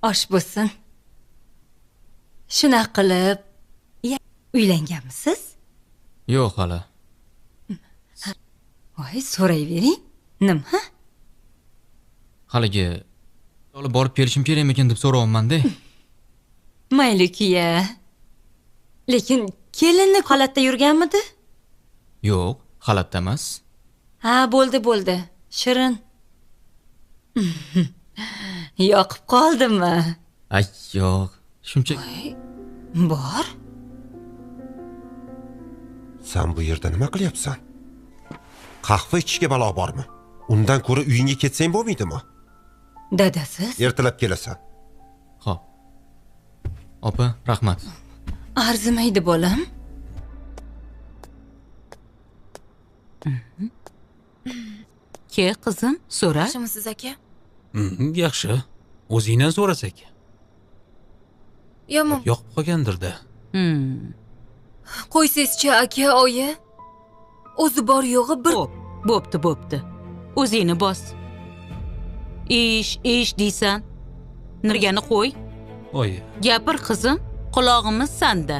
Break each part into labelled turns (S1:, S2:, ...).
S1: osh bo'lsin. Shunaqa qilib, uylanganmisiz?
S2: Yo'q hali.
S1: Voy, so'rayvering. Nima?
S2: Haligi olib borib kelishim kerakmikan deb so'rayapman-da.
S1: Mayli-ku-ya. Lekin kelinni xalatda yurganmidi?
S2: Yo'q, xalatda emas.
S1: Ha, bo'ldi. Shirin. Yoqib qoldimmi?
S2: Ay, yo'q. Shunchaki
S1: Bor.
S3: Sen bu yerda nima qilyapsan? Qahva ichishga balo bormi? Undan ko'ra uyingga ketsang bo'lmaydimi?
S1: Dadasiz?
S3: Ertalab kelasan.
S2: Xo'p. Opa, rahmat.
S1: Arzimaydi bolam. Ke qizim, so'ra.
S4: Yaxshimisiz aka?
S5: Yaxshi. O'zingdan so'rasak.
S4: Yomon.
S5: Yoqib qolgandir-da.
S4: Qo'ysiz-chi aka, oyi. O'zi bor yo'g'i bir.
S1: Bo'pti. O'zingni bos. Ish deysan. Nurgani qo'y.
S5: Oyi.
S1: Gapir qizim, qulog'imiz sanda.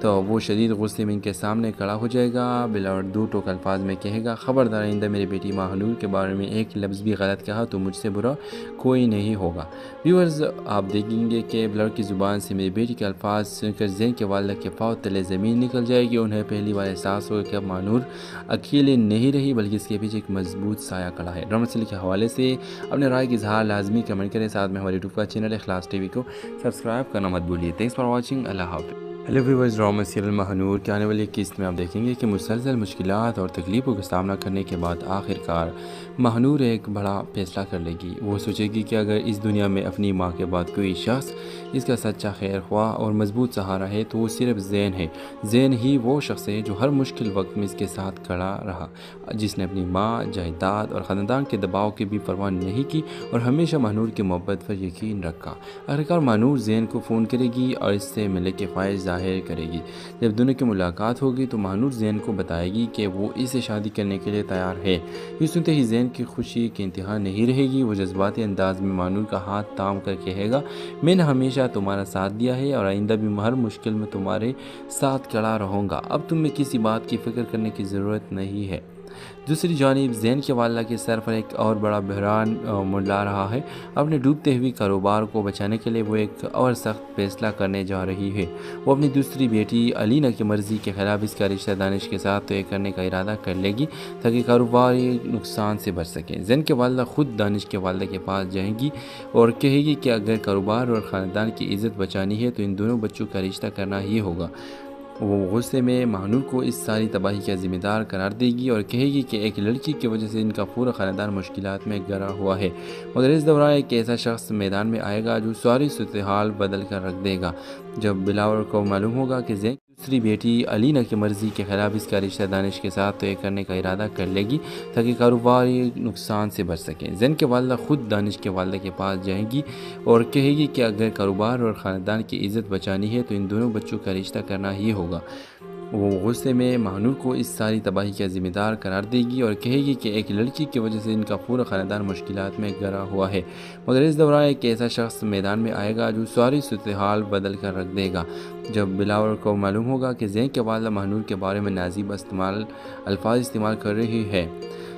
S6: تو وہ شدید غصے میں ان کے سامنے کھڑا ہو جائے گا، بلا دو ٹوک الفاظ میں کہے گا، خبردار آئندہ میری بیٹی ماہنور کے بارے میں ایک لفظ بھی غلط کہا تو مجھ سے برا کوئی نہیں ہوگا۔ ویورز، آپ دیکھیں گے کہ بلر کی زبان سے میری بیٹی کے الفاظ سن کر زین کے والدہ کے پاؤں تلے زمین نکل جائے گی۔ انہیں پہلی بار احساس ہوگا کہ اب ماہنور اکیلے نہیں رہی بلکہ اس کے پیچھے ایک مضبوط سایہ کھڑا ہے۔ ڈرامہ سیریل کے حوالے سے اپنے رائے کی اظہار لازمی کمنٹ کریں، ساتھ میں ہمارے یوٹیوب کا چینل اخلاص ٹی وی کو سبسکرائب کرنا مت بھولیے۔ تھینکس فار واچنگ، اللہ حافظ۔ Hello viewers, drama serial Mahnoor کے آنے والی قسط میں آپ دیکھیں گے کہ مسلسل مشکلات اور تکلیفوں کا سامنا کرنے کے بعد آخر کار ماہنور ایک بڑا فیصلہ کر لے گی۔ وہ سوچے گی کہ اگر اس دنیا میں اپنی ماں کے بعد کوئی شخص اس کا سچا خیر خواہ اور مضبوط سہارا ہے تو وہ صرف زین ہے۔ زین ہی وہ شخص ہے جو ہر مشکل وقت میں اس کے ساتھ کھڑا رہا، جس نے اپنی ماں، جائیداد اور خاندان کے دباؤ کی بھی پرواہ نہیں کی اور ہمیشہ ماہنور کی محبت پر یقین رکھا۔ آخرکار ماہنور زین کو فون کرے گی اور اس سے ملنے کی خواہش ظاہر کرے گی۔ جب دونوں کی ملاقات ہوگی تو ماہنور زین کو بتائے گی کہ وہ اس سے شادی کرنے کے لیے تیار ہے۔ یہ سنتے ہی زین کی خوشی کی انتہا نہیں رہے گی۔ وہ جذباتی انداز میں ماہنور کا ہاتھ تھام کر کہے گا، میں نے ہمیشہ تمہارا ساتھ دیا ہے اور آئندہ بھی ہر مشکل میں تمہارے ساتھ کھڑا رہوں گا۔ اب تمہیں کسی بات کی فکر کرنے کی ضرورت نہیں ہے۔ دوسری جانب زین کے والدہ کے سر پر ایک اور بڑا بحران منڈلا رہا ہے۔ اپنے ڈوبتے ہوئے کاروبار کو بچانے کے لیے وہ ایک اور سخت فیصلہ کرنے جا رہی ہے۔ وہ اپنی دوسری بیٹی علینا کی مرضی کے خلاف اس کا رشتہ دانش کے ساتھ طے کرنے کا ارادہ کر لے گی تاکہ کاروباری نقصان سے بچ سکیں۔ زین کے والدہ خود دانش کے والدہ کے پاس جائیں گی اور کہے گی کہ اگر کاروبار اور خاندان کی عزت بچانی ہے تو ان دونوں بچوں کا رشتہ کرنا ہی ہوگا۔ وہ غصے میں ماہنور کو اس ساری تباہی کا ذمہ دار قرار دے گی اور کہے گی کہ ایک لڑکی کی وجہ سے ان کا پورا خاندان مشکلات میں گھرا ہوا ہے، مگر اس دوران ایک ایسا شخص میدان میں آئے گا جو ساری صورتحال بدل کر رکھ دے گا۔ جب بلاور کو معلوم ہوگا کہ زین دوسری بیٹی علینا کی مرضی کے خلاف اس کا رشتہ دانش کے ساتھ طے کرنے کا ارادہ کر لے گی تاکہ کاروباری نقصان سے بچ سکیں۔ زین کے والدہ خود دانش کے والدہ کے پاس جائیں گی اور کہے گی کہ اگر کاروبار اور خاندان کی عزت بچانی ہے تو ان دونوں بچوں کا رشتہ کرنا ہی ہوگا۔ وہ غصے میں ماہنور کو اس ساری تباہی کا ذمہ دار قرار دے گی اور کہے گی کہ ایک لڑکی کی وجہ سے ان کا پورا خاندان مشکلات میں گھرا ہوا ہے، مگر اس دوران ایک ایسا شخص میدان میں آئے گا جو ساری صورتحال بدل کر رکھ دے گا۔ جب بلاور کو معلوم ہوگا کہ زین کے والدہ ماہنور کے بارے میں نازیبہ الفاظ استعمال کر رہی ہے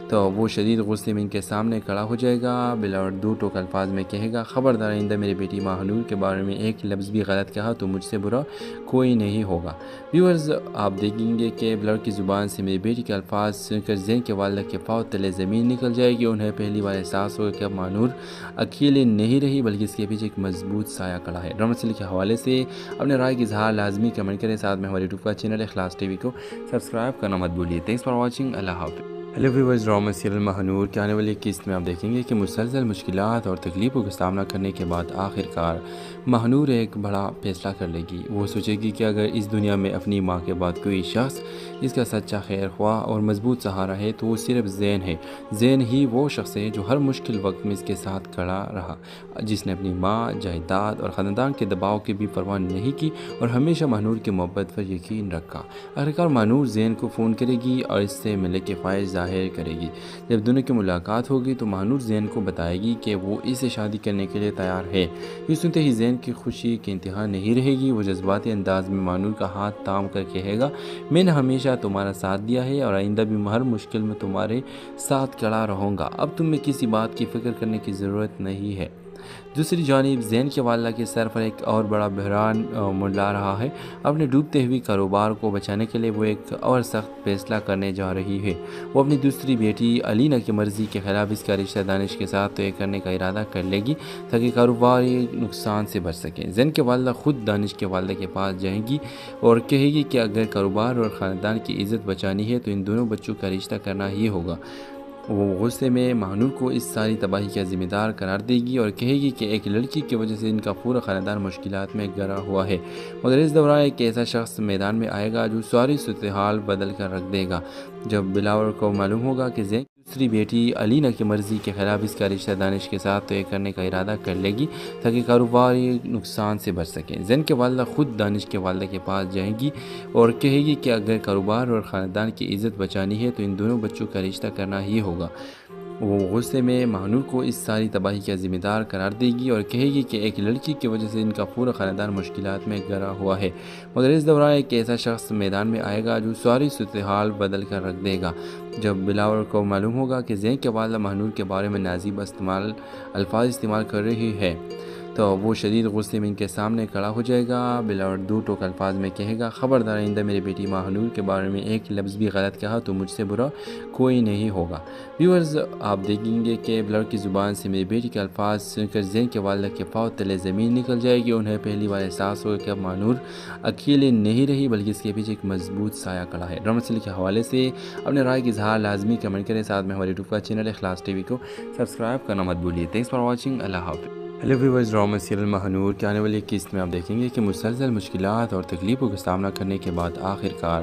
S6: تو وہ شدید غصے میں ان کے سامنے کھڑا ہو جائے گا، بلاور دو ٹوک الفاظ میں کہے گا، خبردار آئندہ میری بیٹی ماہنور کے بارے میں ایک لفظ بھی غلط کہا تو مجھ سے برا کوئی نہیں ہوگا۔ ویورز، آپ دیکھیں گے کہ بلر کی زبان سے میری بیٹی کے الفاظ سن کر زین کے والدہ کے پاؤں تلے زمین نکل جائے گی۔ انہیں پہلی بار احساس ہوگا کہ اب ماہنور اکیلے نہیں رہی بلکہ اس کے پیچھے ایک مضبوط سایہ کھڑا ہے۔ ڈرامہ سیریل کے حوالے سے اپنے رائے کی اظہار لازمی کمنٹ کریں، ساتھ میں ہمارے یوٹیوب کا چینل اخلاص ٹی وی کو سبسکرائب کرنا مت بھولیے۔ تھینکس فار واچنگ، اللہ حافظ۔ Hello viewers, drama serial Mahnoor کے آنے والی قسط میں آپ دیکھیں گے کہ مسلسل مشکلات اور تکلیفوں کا سامنا کرنے کے بعد آخر کار ماہنور ایک بڑا فیصلہ کر لے گی۔ وہ سوچے گی کہ اگر اس دنیا میں اپنی ماں کے بعد کوئی شخص اس کا سچا خیر خواہ اور مضبوط سہارا ہے تو وہ صرف زین ہے۔ زین ہی وہ شخص ہے جو ہر مشکل وقت میں اس کے ساتھ کھڑا رہا، جس نے اپنی ماں، جائیداد اور خاندان کے دباؤ کی بھی پرواہ نہیں کی اور ہمیشہ ماہنور کی محبت پر یقین رکھا۔ آخرکار ماہنور زین کو فون کرے گی اور اس سے ملنے کی خواہش ظاہر کرے گی۔ جب دونوں کی ملاقات ہوگی تو ماہنور زین کو بتائے گی کہ وہ اس سے شادی کرنے کے لیے تیار ہے۔ یہ سنتے ہی زین کی خوشی کی انتہا نہیں رہے گی۔ وہ جذباتی انداز میں ماہنور کا ہاتھ تھام کر کہے گا، میں نے ہمیشہ تمہارا ساتھ دیا ہے اور آئندہ بھی ہر مشکل میں تمہارے ساتھ کھڑا رہوں گا۔ اب تمہیں کسی بات کی فکر کرنے کی ضرورت نہیں ہے۔ دوسری جانب زین کے والدہ کے سر پر ایک اور بڑا بحران منڈلا رہا ہے۔ اپنے ڈوبتے ہوئے کاروبار کو بچانے کے لیے وہ ایک اور سخت فیصلہ کرنے جا رہی ہے۔ وہ اپنی دوسری بیٹی علینا کی مرضی کے خلاف اس کا رشتہ دانش کے ساتھ طے کرنے کا ارادہ کر لے گی تاکہ کاروباری نقصان سے بچ سکیں۔ زین کے والدہ خود دانش کے والدہ کے پاس جائیں گی اور کہے گی کہ اگر کاروبار اور خاندان کی عزت بچانی ہے تو ان دونوں بچوں کا رشتہ کرنا ہی ہوگا۔ وہ غصے میں ماہنور کو اس ساری تباہی کا ذمہ دار قرار دے گی اور کہے گی کہ ایک لڑکی کی وجہ سے ان کا پورا خاندان مشکلات میں گھرا ہوا ہے، مگر اس دوران ایک ایسا شخص میدان میں آئے گا جو ساری صورتحال بدل کر رکھ دے گا۔ جب بلاور کو معلوم ہوگا کہ زین دوسری بیٹی علینا کی مرضی کے خلاف اس کا رشتہ دانش کے ساتھ طے کرنے کا ارادہ کر لے گی تاکہ کاروباری نقصان سے بچ سکیں۔ زین کے والدہ خود دانش کے والدہ کے پاس جائیں گی اور کہے گی کہ اگر کاروبار اور خاندان کی عزت بچانی ہے تو ان دونوں بچوں کا رشتہ کرنا ہی ہوگا۔ وہ غصے میں مہنور کو اس ساری تباہی کا ذمہ دار قرار دے گی اور کہے گی کہ ایک لڑکی کی وجہ سے ان کا پورا خاندان مشکلات میں گھرا ہوا ہے، مگر اس دوران ایک ایسا شخص میدان میں آئے گا جو ساری صورتحال بدل کر رکھ دے گا۔ جب بلاول کو معلوم ہوگا کہ زین کی والدہ مہنور کے بارے میں نازیبہ الفاظ استعمال کر رہی ہے تو وہ شدید غصے میں ان کے سامنے کھڑا ہو جائے گا۔ بلاول دو ٹوک الفاظ میں کہے گا، خبردار آئندہ میری بیٹی مہنور کے بارے میں ایک لفظ بھی غلط کہا تو مجھ سے برا کوئی نہیں ہوگا۔ ویورز، آپ دیکھیں گے کہ بلاول کی زبان سے میری بیٹی کے الفاظ سن کر زین کے والدہ کے پاؤں تلے زمین نکل جائے گی۔ انہیں پہلی بار احساس ہوگا کہ اب مہنور اکیلے نہیں رہی بلکہ اس کے پیچھے ایک مضبوط سایہ کھڑا ہے۔ ڈرامہ سیریل کے حوالے سے اپنے رائے کا اظہار لازمی کمنٹ کریں، ساتھ میں ہمارے یوٹیوب کا چینل اخلاص ٹی وی کو سبسکرائب کرنا مت بھولیے۔ تھینکس فار واچنگ، اللہ حافظ۔ Hello viewers, drama serial Mehnoor کے آنے والی قسط میں آپ دیکھیں گے کہ مسلسل مشکلات اور تکلیفوں کا سامنا کرنے کے بعد آخرکار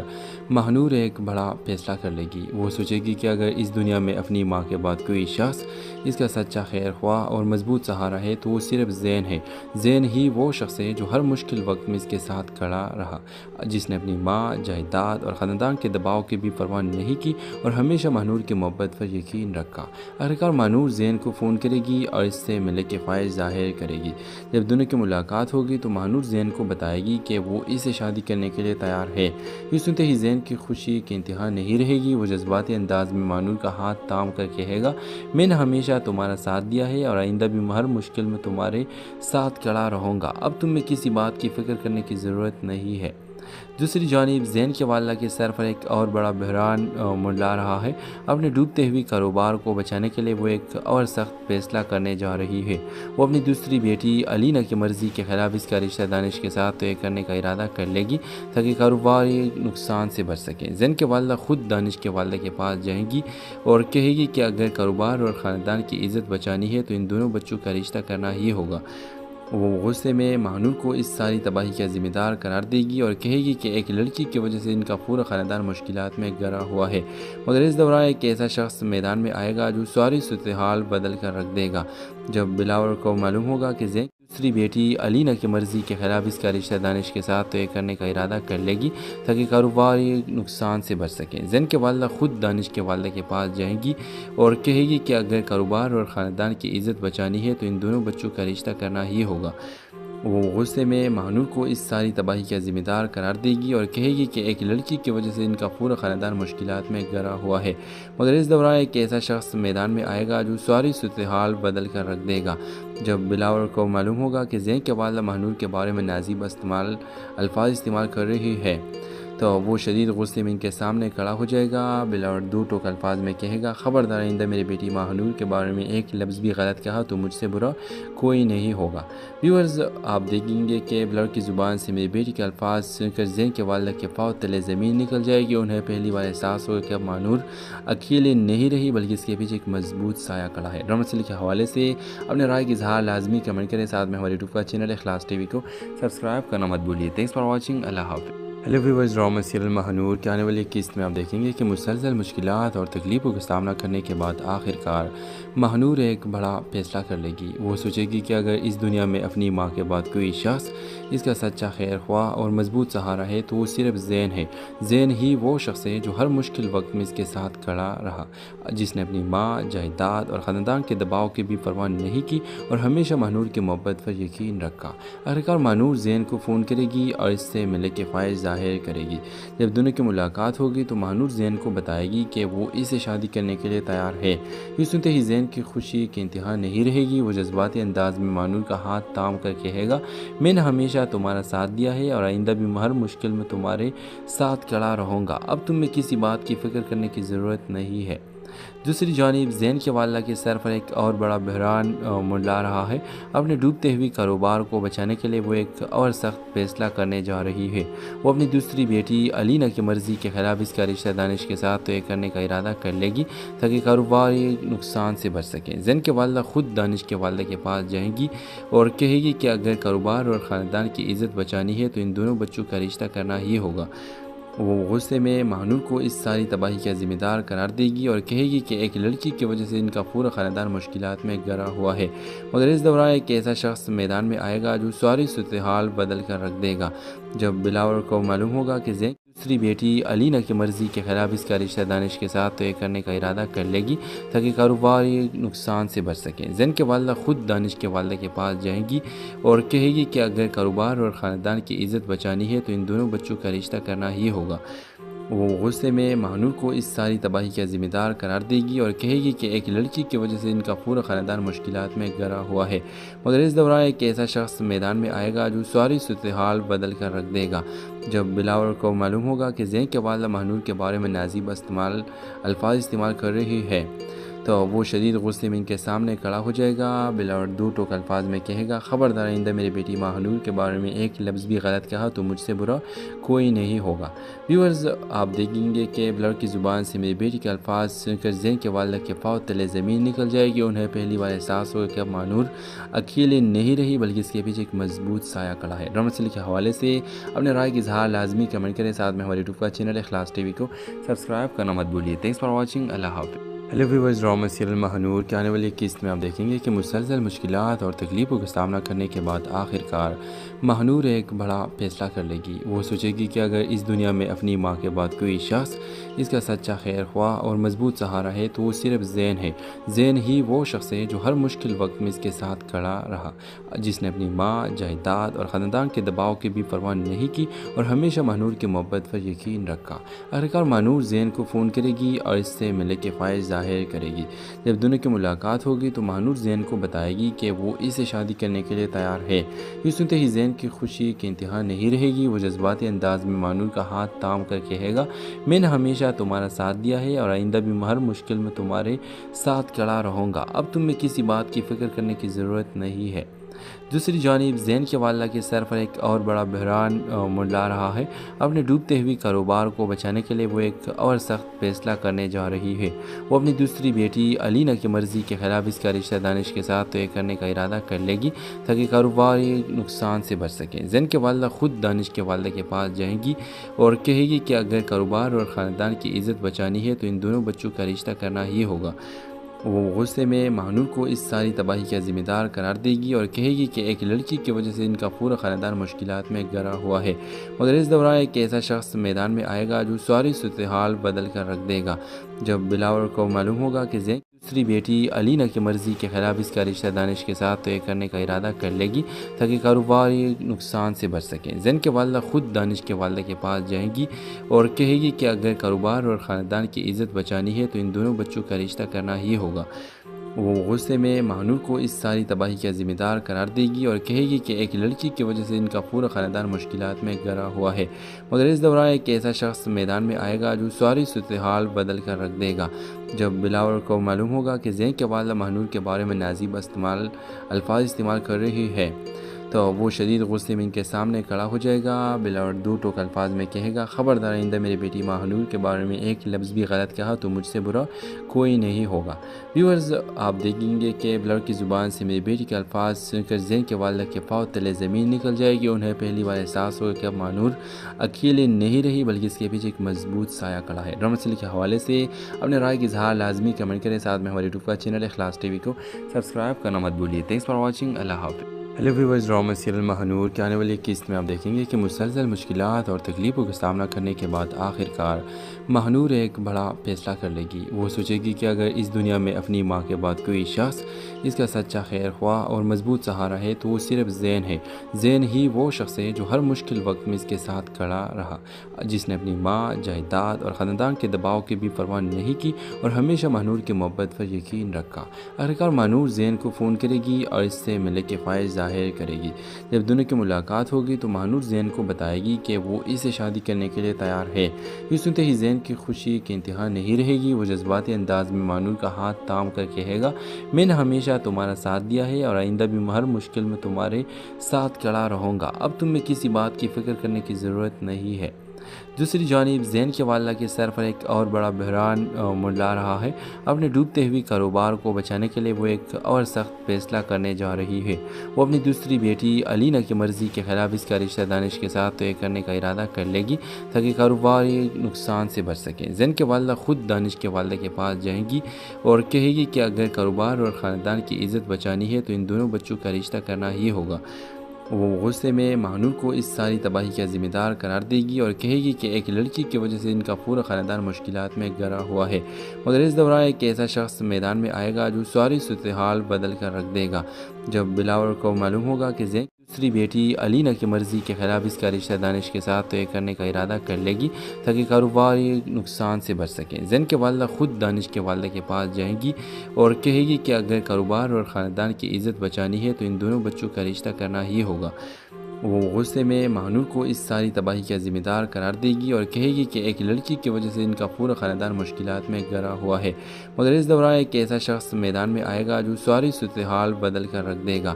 S6: مہنور ایک بڑا فیصلہ کر لے گی۔ وہ سوچے گی کہ اگر اس دنیا میں اپنی ماں کے بعد کوئی شخص اس کا سچا خیر خواہ اور مضبوط سہارا ہے تو وہ صرف زین ہے۔ زین ہی وہ شخص ہے جو ہر مشکل وقت میں اس کے ساتھ کھڑا رہا، جس نے اپنی ماں، جائیداد اور خاندان کے دباؤ کی بھی پرواہ نہیں کی اور ہمیشہ مہنور کی محبت پر یقین رکھا۔ آخرکار مہنور زین کو فون کرے گی اور اس سے ملنے کی خواہش ظاہر کرے گی۔ جب دونوں کی ملاقات ہوگی تو مہنور زین کو بتائے گی کہ وہ اسے شادی کرنے کے لیے تیار ہے۔ یہ سنتے ہی زین کی خوشی کی انتہا نہیں رہے گی۔ وہ جذباتی انداز میں مہنور کا ہاتھ تھام کر کہے گا، میں نے ہمیشہ تمہارا ساتھ دیا ہے اور آئندہ بھی ہر مشکل میں تمہارے ساتھ کھڑا رہوں گا، اب تمہیں کسی بات کی فکر کرنے کی ضرورت نہیں ہے۔ دوسری جانب زین کے والدہ کے سر پر ایک اور بڑا بحران منڈلا رہا ہے۔ اپنے ڈوبتے ہوئے کاروبار کو بچانے کے لیے وہ ایک اور سخت فیصلہ کرنے جا رہی ہے۔ وہ اپنی دوسری بیٹی علینا کی مرضی کے خلاف اس کا رشتہ دانش کے ساتھ طے کرنے کا ارادہ کر لے گی تاکہ کاروباری نقصان سے بچ سکیں۔ زین کے والدہ خود دانش کے والدہ کے پاس جائیں گی اور کہے گی کہ اگر کاروبار اور خاندان کی عزت بچانی ہے تو ان دونوں بچوں کا رشتہ کرنا ہی ہوگا۔ وہ غصے میں مہنور کو اس ساری تباہی کا ذمہ دار قرار دے گی اور کہے گی کہ ایک لڑکی کی وجہ سے ان کا پورا خاندان مشکلات میں گھرا ہوا ہے، مگر اس دوران ایک ایسا شخص میدان میں آئے گا جو ساری صورتحال بدل کر رکھ دے گا۔ جب بلاول کو معلوم ہوگا کہ زین دوسری بیٹی علینا کی مرضی کے خلاف اس کا رشتہ دانش کے ساتھ طے کرنے کا ارادہ کر لے گی تاکہ کاروباری نقصان سے بچ سکیں۔ زین کے والدہ خود دانش کے والدہ کے پاس جائیں گی اور کہے گی کہ اگر کاروبار اور خاندان کی عزت بچانی ہے تو ان دونوں بچوں کا رشتہ کرنا ہی ہوگا۔ وہ غصے میں مہنور کو اس ساری تباہی کا ذمہ دار قرار دے گی اور کہے گی کہ ایک لڑکی کی وجہ سے ان کا پورا خاندان مشکلات میں گھرا ہوا ہے، مگر اس دوران ایک ایسا شخص میدان میں آئے گا جو ساری صورتحال بدل کر رکھ دے گا۔ جب بلاول کو معلوم ہوگا کہ زین کے والدہ مہنور کے بارے میں نازیبہ الفاظ استعمال کر رہی ہے تو وہ شدید غصے میں ان کے سامنے کھڑا ہو جائے گا۔ بلاول دو ٹوک الفاظ میں کہے گا، خبردار آئندہ میری بیٹی مہنور کے بارے میں ایک لفظ بھی غلط کہا تو مجھ سے برا کوئی نہیں ہوگا۔ ویورز، آپ دیکھیں گے کہ بلاول کی زبان سے میری بیٹی کے الفاظ سن کر زین کے والدہ کے پاؤں تلے زمین نکل جائے گی۔ انہیں پہلی بار احساس ہوگا کہ اب مہنور اکیلے نہیں رہی بلکہ اس کے پیچھے ایک مضبوط سایہ کھڑا ہے۔ ڈرامہ سیریل کے حوالے سے اپنے رائے کا اظہار لازمی کمنٹ کریں، ساتھ میں ہمارے یوٹیوب کا چینل اخلاص ٹی وی کو سبسکرائب کرنا مت بھولیے۔ تھینکس فار واچنگ، اللہ حافظ۔ Hello viewers, drama serial Mehnoor کے آنے والی قسط میں آپ دیکھیں گے کہ مسلسل مشکلات اور تکلیفوں کا سامنا کرنے کے بعد آخرکار مہنور ایک بڑا فیصلہ کر لے گی۔ وہ سوچے گی کہ اگر اس دنیا میں اپنی ماں کے بعد کوئی شخص اس کا سچا خیر خواہ اور مضبوط سہارا ہے تو وہ صرف زین ہے۔ زین ہی وہ شخص ہے جو ہر مشکل وقت میں اس کے ساتھ کھڑا رہا، جس نے اپنی ماں، جائیداد اور خاندان کے دباؤ کی بھی پرواہ نہیں کی اور ہمیشہ مہنور کی محبت پر یقین رکھا۔ آخرکار مہنور زین کو فون کرے گی اور اس سے ملنے کی خواہش ظاہر کرے گی۔ جب دونوں کی ملاقات ہوگی تو مہنور زین کو بتائے گی کہ وہ اسے شادی کرنے کے لیے تیار ہے۔ یہ سنتے ہی زین کی خوشی کی انتہا نہیں رہے گی۔ وہ جذباتی انداز میں مہنور کا ہاتھ تھام کر کہے گا، میں نے ہمیشہ تمہارا ساتھ دیا ہے اور آئندہ بھی ہر مشکل میں تمہارے ساتھ کھڑا رہوں گا، اب تمہیں کسی بات کی فکر کرنے کی ضرورت نہیں ہے۔ دوسری جانب زین کے والدہ کے سر پر ایک اور بڑا بحران منڈلا رہا ہے۔ اپنے ڈوبتے ہوئے کاروبار کو بچانے کے لیے وہ ایک اور سخت فیصلہ کرنے جا رہی ہے۔ وہ اپنی دوسری بیٹی علینا کی مرضی کے خلاف اس کا رشتہ دانش کے ساتھ طے کرنے کا ارادہ کر لے گی تاکہ کاروباری نقصان سے بچ سکیں۔ زین کے والدہ خود دانش کے والدہ کے پاس جائیں گی اور کہے گی کہ اگر کاروبار اور خاندان کی عزت بچانی ہے تو ان دونوں بچوں کا رشتہ کرنا ہی ہوگا۔ وہ غصے میں مہنور کو اس ساری تباہی کا ذمہ دار قرار دے گی اور کہے گی کہ ایک لڑکی کی وجہ سے ان کا پورا خاندان مشکلات میں گھرا ہوا ہے، مگر اس دوران ایک ایسا شخص میدان میں آئے گا جو ساری صورتحال بدل کر رکھ دے گا۔ جب بلاول کو معلوم ہوگا کہ زین کی دوسری بیٹی علینا کی مرضی کے خلاف اس کا رشتہ دانش کے ساتھ طے کرنے کا ارادہ کر لے گی تاکہ کاروباری نقصان سے بچ سکیں۔ زین کے والدہ خود دانش کے والدہ کے پاس جائیں گی اور کہے گی کہ اگر کاروبار اور خاندان کی عزت بچانی ہے تو ان دونوں بچوں کا رشتہ کرنا ہی ہوگا۔ وہ غصے میں مہنور کو اس ساری تباہی کا ذمہ دار قرار دے گی اور کہے گی کہ ایک لڑکی کی وجہ سے ان کا پورا خاندان مشکلات میں گھرا ہوا ہے، مگر اس دوران ایک ایسا شخص میدان میں آئے گا جو ساری صورتحال بدل کر رکھ دے گا۔ جب بلاول کو معلوم ہوگا کہ زین کے والدہ مہنور کے بارے میں نازیبہ الفاظ استعمال کر رہی ہے تو وہ شدید غصے میں ان کے سامنے کھڑا ہو جائے گا۔ بلاول دو ٹوک الفاظ میں کہے گا، خبردار آئندہ میری بیٹی مہنور کے بارے میں ایک لفظ بھی غلط کہا تو مجھ سے برا کوئی نہیں ہوگا۔ ویورز، آپ دیکھیں گے کہ بلاول کی زبان سے میری بیٹی کے الفاظ سن کر زین کے والدہ کے پاؤں تلے زمین نکل جائے گی۔ انہیں پہلی بار احساس ہوگا کہ اب مہنور اکیلے نہیں رہی بلکہ اس کے پیچھے ایک مضبوط سایہ کھڑا ہے۔ ڈرامہ سیریل کے حوالے سے اپنے رائے کا اظہار لازمی کمنٹ کریں، ساتھ میں ہمارے یوٹیوب کا چینل اخلاص ٹی وی کو سبسکرائب کرنا مت بھولیے۔ تھینکس فار واچنگ، اللہ حافظ۔ Hello viewers, drama serial Mehnoor کے آنے والی قسط میں آپ دیکھیں گے کہ مسلسل مشکلات اور تکلیفوں کا سامنا کرنے کے بعد آخر کار مہنور ایک بڑا فیصلہ کر لے گی۔ وہ سوچے گی کہ اگر اس دنیا میں اپنی ماں کے بعد کوئی شخص اس کا سچا خیر خواہ اور مضبوط سہارا ہے تو وہ صرف زین ہے۔ زین ہی وہ شخص ہے جو ہر مشکل وقت میں اس کے ساتھ کھڑا رہا، جس نے اپنی ماں، جائیداد اور خاندان کے دباؤ کی بھی پرواہ نہیں کی اور ہمیشہ مہنور کی محبت پر یقین رکھا۔ آخرکار مہنور زین کو فون کرے گی اور اس سے ملنے کی خواہش ظاہر کرے گی۔ جب دونوں کی ملاقات ہوگی تو مہنور زین کو بتائے گی کہ وہ اسے شادی کرنے کے لیے تیار ہے۔ یہ سنتے ہی زین کی خوشی کی انتہا نہیں رہے گی۔ وہ جذباتی انداز میں مہنور کا ہاتھ تھام کر کہے گا، میں نے ہمیشہ تمہارا ساتھ دیا ہے اور آئندہ بھی ہر مشکل میں تمہارے ساتھ کھڑا رہوں گا۔ اب تم میں کسی بات کی فکر کرنے کی ضرورت نہیں ہے۔ دوسری جانب زین کے والدہ کے سر پر ایک اور بڑا بحران منڈلا رہا ہے۔ اپنے ڈوبتے ہوئے کاروبار کو بچانے کے لیے وہ ایک اور سخت فیصلہ کرنے جا رہی ہے۔ وہ اپنی دوسری بیٹی علینا کی مرضی کے خلاف اس کا رشتہ دانش کے ساتھ طے کرنے کا ارادہ کر لے گی تاکہ کاروباری نقصان سے بچ سکیں۔ زین کے والدہ خود دانش کے والدہ کے پاس جائیں گی اور کہے گی کہ اگر کاروبار اور خاندان کی عزت بچانی ہے تو ان دونوں بچوں کا رشتہ کرنا ہی ہوگا۔ وہ غصے میں مہنور کو اس ساری تباہی کا ذمہ دار قرار دے گی اور کہے گی کہ ایک لڑکی کی وجہ سے ان کا پورا خاندان مشکلات میں گھرا ہوا ہے، مگر اس دوران ایک ایسا شخص میدان میں آئے گا جو ساری صورتحال بدل کر رکھ دے گا۔ جب بلاول کو معلوم ہوگا کہ زین کی دوسری بیٹی علینا کی مرضی کے خلاف اس کا رشتہ دانش کے ساتھ طے کرنے کا ارادہ کر لے گی تاکہ کاروباری نقصان سے بچ سکیں۔ زین کے والدہ خود دانش کے والدہ کے پاس جائیں گی اور کہے گی کہ اگر کاروبار اور خاندان کی عزت بچانی ہے تو ان دونوں بچوں کا رشتہ کرنا ہی ہوگا۔ وہ غصے میں مہنور کو اس ساری تباہی کا ذمہ دار قرار دے گی اور کہے گی کہ ایک لڑکی کی وجہ سے ان کا پورا خاندان مشکلات میں گھرا ہوا ہے، مگر اس دوران ایک ایسا شخص میدان میں آئے گا جو ساری صورتحال بدل کر رکھ دے گا۔ جب بلاول کو معلوم ہوگا کہ زین کے والدہ مہنور کے بارے میں نازیبہ الفاظ استعمال کر رہی ہے تو وہ شدید غصے میں ان کے سامنے کھڑا ہو جائے گا۔ بلاول دو ٹوک الفاظ میں کہے گا، خبردار آئندہ میری بیٹی مہنور کے بارے میں ایک لفظ بھی غلط کہا تو مجھ سے برا کوئی نہیں ہوگا۔ ویورز، آپ دیکھیں گے کہ بلاول کی زبان سے میری بیٹی کے الفاظ سن کر زین کے والدہ کے پاؤں تلے زمین نکل جائے گی۔ انہیں پہلی بار احساس ہوگا کہ اب مہنور اکیلے نہیں رہی بلکہ اس کے پیچھے ایک مضبوط سایہ کھڑا ہے۔ ڈرامہ سیریل کے حوالے سے اپنے رائے کا اظہار لازمی کمنٹ کریں، ساتھ میں ہمارے یوٹیوب کا چینل اخلاص ٹی وی کو سبسکرائب کرنا مت بھولیے۔ تھینکس فار واچنگ، اللہ حافظ۔ Hello viewers, drama serial Mehnoor کے آنے والی قسط میں آپ دیکھیں گے کہ مسلسل مشکلات اور تکلیفوں کا سامنا کرنے کے بعد آخر کار مہنور ایک بڑا فیصلہ کر لے گی۔ وہ سوچے گی کہ اگر اس دنیا میں اپنی ماں کے بعد کوئی شخص اس کا سچا خیر خواہ اور مضبوط سہارا ہے تو وہ صرف زین ہے۔ زین ہی وہ شخص ہے جو ہر مشکل وقت میں اس کے ساتھ کھڑا رہا، جس نے اپنی ماں، جائیداد اور خاندان کے دباؤ کی بھی پرواہ نہیں کی اور ہمیشہ مہنور کی محبت پر یقین رکھا۔ آخرکار مہنور زین کو فون کرے گی اور اس سے ملنے کی خواہش ظاہر کرے گی۔ جب دونوں کی ملاقات ہوگی تو مہنور زین کو بتائے گی کہ وہ اسے شادی کرنے کے لیے تیار ہے۔ یہ سنتے ہی زین کی خوشی کی انتہا نہیں رہے گی۔ وہ جذباتی انداز میں مہنور کا ہاتھ تھام کر کہے گا، میں نے ہمیشہ تمہارا ساتھ دیا ہے اور آئندہ بھی ہر مشکل میں تمہارے ساتھ کھڑا رہوں گا۔ اب تم میں کسی بات کی فکر کرنے کی ضرورت نہیں ہے۔ دوسری جانب زین کے والدہ کے سر پر ایک اور بڑا بحران منڈلا رہا ہے۔ اپنے ڈوبتے ہوئے کاروبار کو بچانے کے لیے وہ ایک اور سخت فیصلہ کرنے جا رہی ہے۔ وہ اپنی دوسری بیٹی علینا کی مرضی کے خلاف اس کا رشتہ دانش کے ساتھ طے کرنے کا ارادہ کر لے گی تاکہ کاروباری نقصان سے بچ سکیں۔ زین کے والدہ خود دانش کے والدہ کے پاس جائیں گی اور کہے گی کہ اگر کاروبار اور خاندان کی عزت بچانی ہے تو ان دونوں بچوں کا رشتہ کرنا ہی ہوگا۔ وہ غصے میں مہنور کو اس ساری تباہی کا ذمہ دار قرار دے گی اور کہے گی کہ ایک لڑکی کی وجہ سے ان کا پورا خاندان مشکلات میں گھرا ہوا ہے، مگر اس دوران ایک ایسا شخص میدان میں آئے گا جو ساری صورتحال بدل کر رکھ دے گا۔ جب بلاول کو معلوم ہوگا کہ زین دوسری بیٹی علینا کی مرضی کے خلاف اس کا رشتہ دانش کے ساتھ طے کرنے کا ارادہ کر لے گی تاکہ کاروباری نقصان سے بچ سکیں۔ زین کے والدہ خود دانش کے والدہ کے پاس جائیں گی اور کہے گی کہ اگر کاروبار اور خاندان کی عزت بچانی ہے تو ان دونوں بچوں کا رشتہ کرنا ہی ہوگا۔ وہ غصے میں مہنور کو اس ساری تباہی کا ذمہ دار قرار دے گی اور کہے گی کہ ایک لڑکی کی وجہ سے ان کا پورا خاندان مشکلات میں گھرا ہوا ہے، مگر اس دوران ایک ایسا شخص میدان میں آئے گا جو ساری صورتحال بدل کر رکھ دے گا۔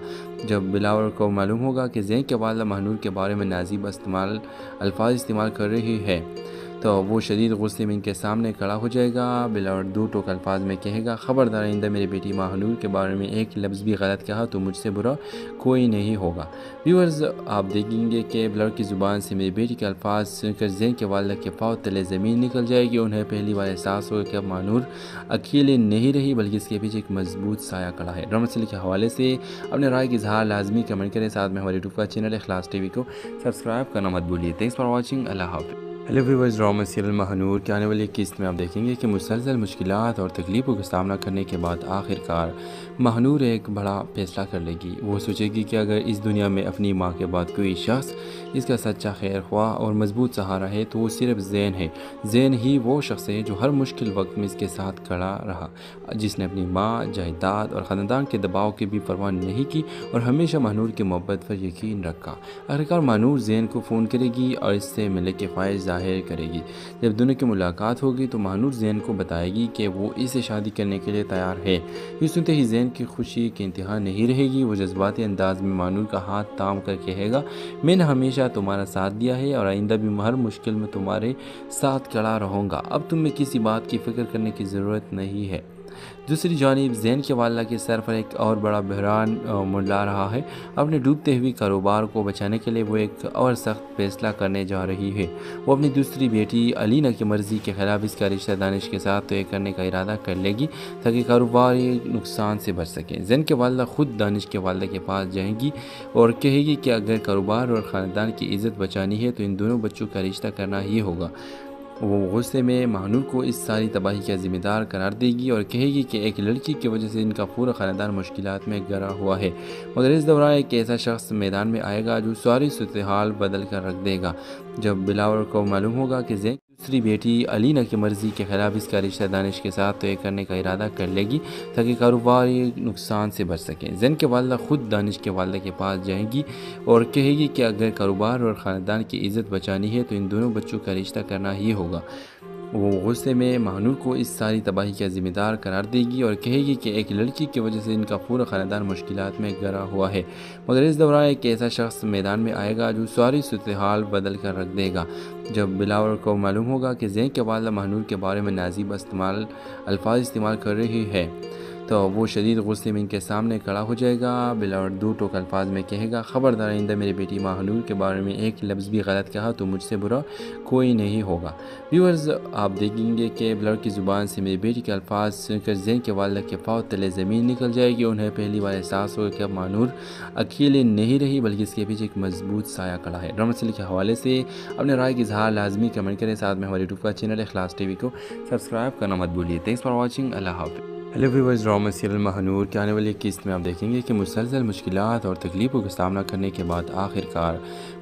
S6: جب بلاول کو معلوم ہوگا کہ زین کے والدہ مہنور کے بارے میں نازیبہ الفاظ استعمال کر رہی ہے تو وہ شدید غصے میں ان کے سامنے کھڑا ہو جائے گا۔ بلاول دو ٹوک الفاظ میں کہے گا، خبردار آئندہ میری بیٹی مہنور کے بارے میں ایک لفظ بھی غلط کہا تو مجھ سے برا کوئی نہیں ہوگا۔ ویورز، آپ دیکھیں گے کہ بلاول کی زبان سے میری بیٹی کے الفاظ سن کر زین کے والدہ کے پاؤں تلے زمین نکل جائے گی۔ انہیں پہلی بار احساس ہوگا کہ اب مہنور اکیلے نہیں رہی بلکہ اس کے پیچھے ایک مضبوط سایہ کھڑا ہے۔ ڈرامہ سیریل کے حوالے سے اپنے رائے کا اظہار لازمی کمنٹ کریں، ساتھ میں ہمارے یوٹیوب کا چینل اخلاص ٹی وی کو سبسکرائب کرنا مت بھولیے۔ تھینکس فار واچنگ، اللہ حافظ۔ Hello viewers, drama serial Mehnoor کے آنے والی قسط میں آپ دیکھیں گے کہ مسلسل مشکلات اور تکلیفوں کا سامنا کرنے کے بعد آخر کار مہنور ایک بڑا فیصلہ کر لے گی۔ وہ سوچے گی کہ اگر اس دنیا میں اپنی ماں کے بعد کوئی شخص اس کا سچا خیر خواہ اور مضبوط سہارا ہے تو وہ صرف زین ہے۔ زین ہی وہ شخص ہے جو ہر مشکل وقت میں اس کے ساتھ کھڑا رہا، جس نے اپنی ماں، جائیداد اور خاندان کے دباؤ کی بھی پرواہ نہیں کی اور ہمیشہ مہنور کی محبت پر یقین رکھا۔ آخرکار مہنور زین کو فون کرے گی اور اس سے ملنے کے خواہش ظاہر کرے گی۔ جب دونوں کی ملاقات ہوگی تو مہنور زین کو بتائے گی کہ وہ اسے شادی کرنے کے لیے تیار ہے۔ یہ سنتے ہی زین کی خوشی کی انتہا نہیں رہے گی۔ وہ جذباتی انداز میں مہنور کا ہاتھ تھام کر کہے گا، میں نے ہمیشہ تمہارا ساتھ دیا ہے اور آئندہ بھی ہر مشکل میں تمہارے ساتھ کھڑا رہوں گا۔ اب تمہیں کسی بات کی فکر کرنے کی ضرورت نہیں ہے۔ دوسری جانب زین کے والدہ کے سر پر ایک اور بڑا بحران منڈلا رہا ہے۔ اپنے ڈوبتے ہوئے کاروبار کو بچانے کے لیے وہ ایک اور سخت فیصلہ کرنے جا رہی ہے۔ وہ اپنی دوسری بیٹی علینا کی مرضی کے خلاف اس کا رشتہ دانش کے ساتھ طے کرنے کا ارادہ کر لے گی تاکہ کاروباری نقصان سے بچ سکیں۔ زین کے والدہ خود دانش کے والدہ کے پاس جائیں گی اور کہے گی کہ اگر کاروبار اور خاندان کی عزت بچانی ہے تو ان دونوں بچوں کا رشتہ کرنا ہی ہوگا۔ وہ غصے میں مہنور کو اس ساری تباہی کا ذمہ دار قرار دے گی اور کہے گی کہ ایک لڑکی کی وجہ سے ان کا پورا خاندان مشکلات میں گھرا ہوا ہے، مگر اس دوران ایک ایسا شخص میدان میں آئے گا جو ساری صورتحال بدل کر رکھ دے گا۔ جب بلاول کو معلوم ہوگا کہ زین دوسری بیٹی علینا کی مرضی کے خلاف اس کا رشتہ دانش کے ساتھ طے کرنے کا ارادہ کر لے گی تاکہ کاروباری نقصان سے بچ سکیں۔ زین کے والدہ خود دانش کے والدہ کے پاس جائیں گی اور کہے گی کہ اگر کاروبار اور خاندان کی عزت بچانی ہے تو ان دونوں بچوں کا رشتہ کرنا ہی ہوگا۔ وہ غصے میں مہنور کو اس ساری تباہی کا ذمہ دار قرار دے گی اور کہے گی کہ ایک لڑکی کی وجہ سے ان کا پورا خاندان مشکلات میں گھرا ہوا ہے، مگر اس دوران ایک ایسا شخص میدان میں آئے گا جو ساری صورتحال بدل کر رکھ دے گا۔ جب بلاول کو معلوم ہوگا کہ زین کے والدہ مہنور کے بارے میں نازیبہ الفاظ استعمال کر رہی ہے تو وہ شدید غصے میں ان کے سامنے کھڑا ہو جائے گا۔ بلاول دو ٹوک الفاظ میں کہے گا، خبردار آئندہ میری بیٹی مہنور کے بارے میں ایک لفظ بھی غلط کہا تو مجھ سے برا کوئی نہیں ہوگا۔ ویورز، آپ دیکھیں گے کہ بلاول کی زبان سے میری بیٹی کے الفاظ سن کر زین کے والدہ کے پاؤں تلے زمین نکل جائے گی۔ انہیں پہلی بار احساس ہوگا کہ اب مہنور اکیلے نہیں رہی بلکہ اس کے پیچھے ایک مضبوط سایہ کھڑا ہے۔ ڈرامہ سیریل کے حوالے سے اپنے رائے کا اظہار لازمی کمنٹ کریں، ساتھ میں ہمارے یوٹیوب کا چینل اخلاص ٹی وی کو سبسکرائب کرنا مت بھولیے۔ تھینکس فار واچنگ، اللہ حافظ۔ Hello viewers, drama serial Mehnoor کے آنے والی قسط میں آپ دیکھیں گے کہ مسلسل مشکلات اور تکلیفوں کا سامنا کرنے کے بعد آخر کار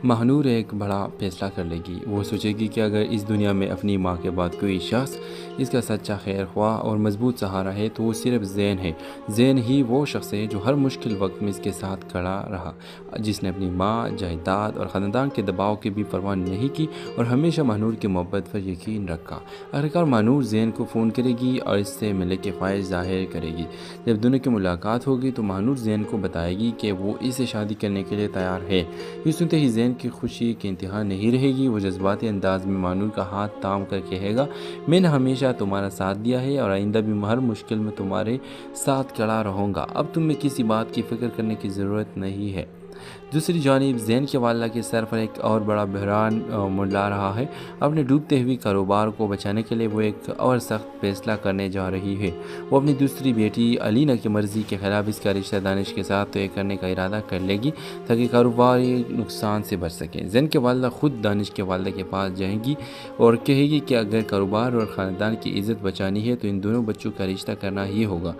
S6: مہنور ایک بڑا فیصلہ کر لے گی۔ وہ سوچے گی کہ اگر اس دنیا میں اپنی ماں کے بعد کوئی شخص اس کا سچا خیر خواہ اور مضبوط سہارا ہے تو وہ صرف زین ہے۔ زین ہی وہ شخص ہے جو ہر مشکل وقت میں اس کے ساتھ کھڑا رہا، جس نے اپنی ماں، جائیداد اور خاندان کے دباؤ کی بھی پرواہ نہیں کی اور ہمیشہ مہنور کی محبت پر یقین رکھا۔ آخرکار مہنور زین کو فون کرے گی اور اس سے ملنے کی خواہش ظاہر کرے گی۔ جب دونوں کی ملاقات ہوگی تو مہنور زین کو بتائے گی کہ وہ اسے شادی کرنے کے لیے تیار ہے۔ یہ سنتے ہی زین کی خوشی کی انتہا نہیں رہے گی۔ وہ جذباتی انداز میں مہنور کا ہاتھ تھام کر کہے گا، میں نے ہمیشہ تمہارا ساتھ دیا ہے اور آئندہ بھی ہر مشکل میں تمہارے ساتھ کھڑا رہوں گا۔ اب تمہیں کسی بات کی فکر کرنے کی ضرورت نہیں ہے۔ دوسری جانب زین کی والدہ کے سر پر ایک اور بڑا بحران منڈلا رہا ہے۔ اپنے ڈوبتے ہوئے کاروبار کو بچانے کے لیے وہ ایک اور سخت فیصلہ کرنے جا رہی ہے۔ وہ اپنی دوسری بیٹی علینا کی مرضی کے خلاف اس کا رشتہ دانش کے ساتھ طے کرنے کا ارادہ کر لے گی تاکہ کاروباری نقصان سے بچ سکیں۔ زین کی والدہ خود دانش کے والدہ کے پاس جائیں گی اور کہے گی کہ اگر کاروبار اور خاندان کی عزت بچانی ہے تو ان دونوں بچوں کا رشتہ کرنا ہی ہوگا۔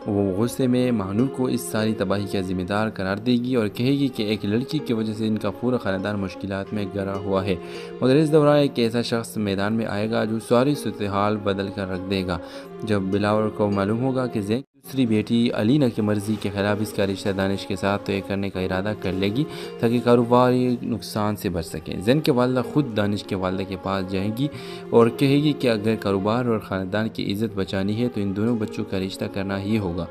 S6: وہ غصے میں مہنور کو اس ساری تباہی کا ذمہ دار قرار دے گی اور کہے گی کہ ایک لڑکی کی وجہ سے ان کا پورا خاندان مشکلات میں گھرا ہوا ہے، مگر اس دوران ایک ایسا شخص میدان میں آئے گا جو ساری صورتحال بدل کر رکھ دے گا۔ جب بلاول کو معلوم ہوگا کہ زین دوسری بیٹی علینا کی مرضی کے خلاف اس کا رشتہ دانش کے ساتھ طے کرنے کا ارادہ کر لے گی تاکہ کاروباری نقصان سے بچ سکیں۔ زین کی والدہ خود دانش کے والدہ کے پاس جائیں گی اور کہے گی کہ اگر کاروبار اور خاندان کی عزت بچانی ہے تو ان دونوں بچوں کا رشتہ کرنا ہی ہوگا۔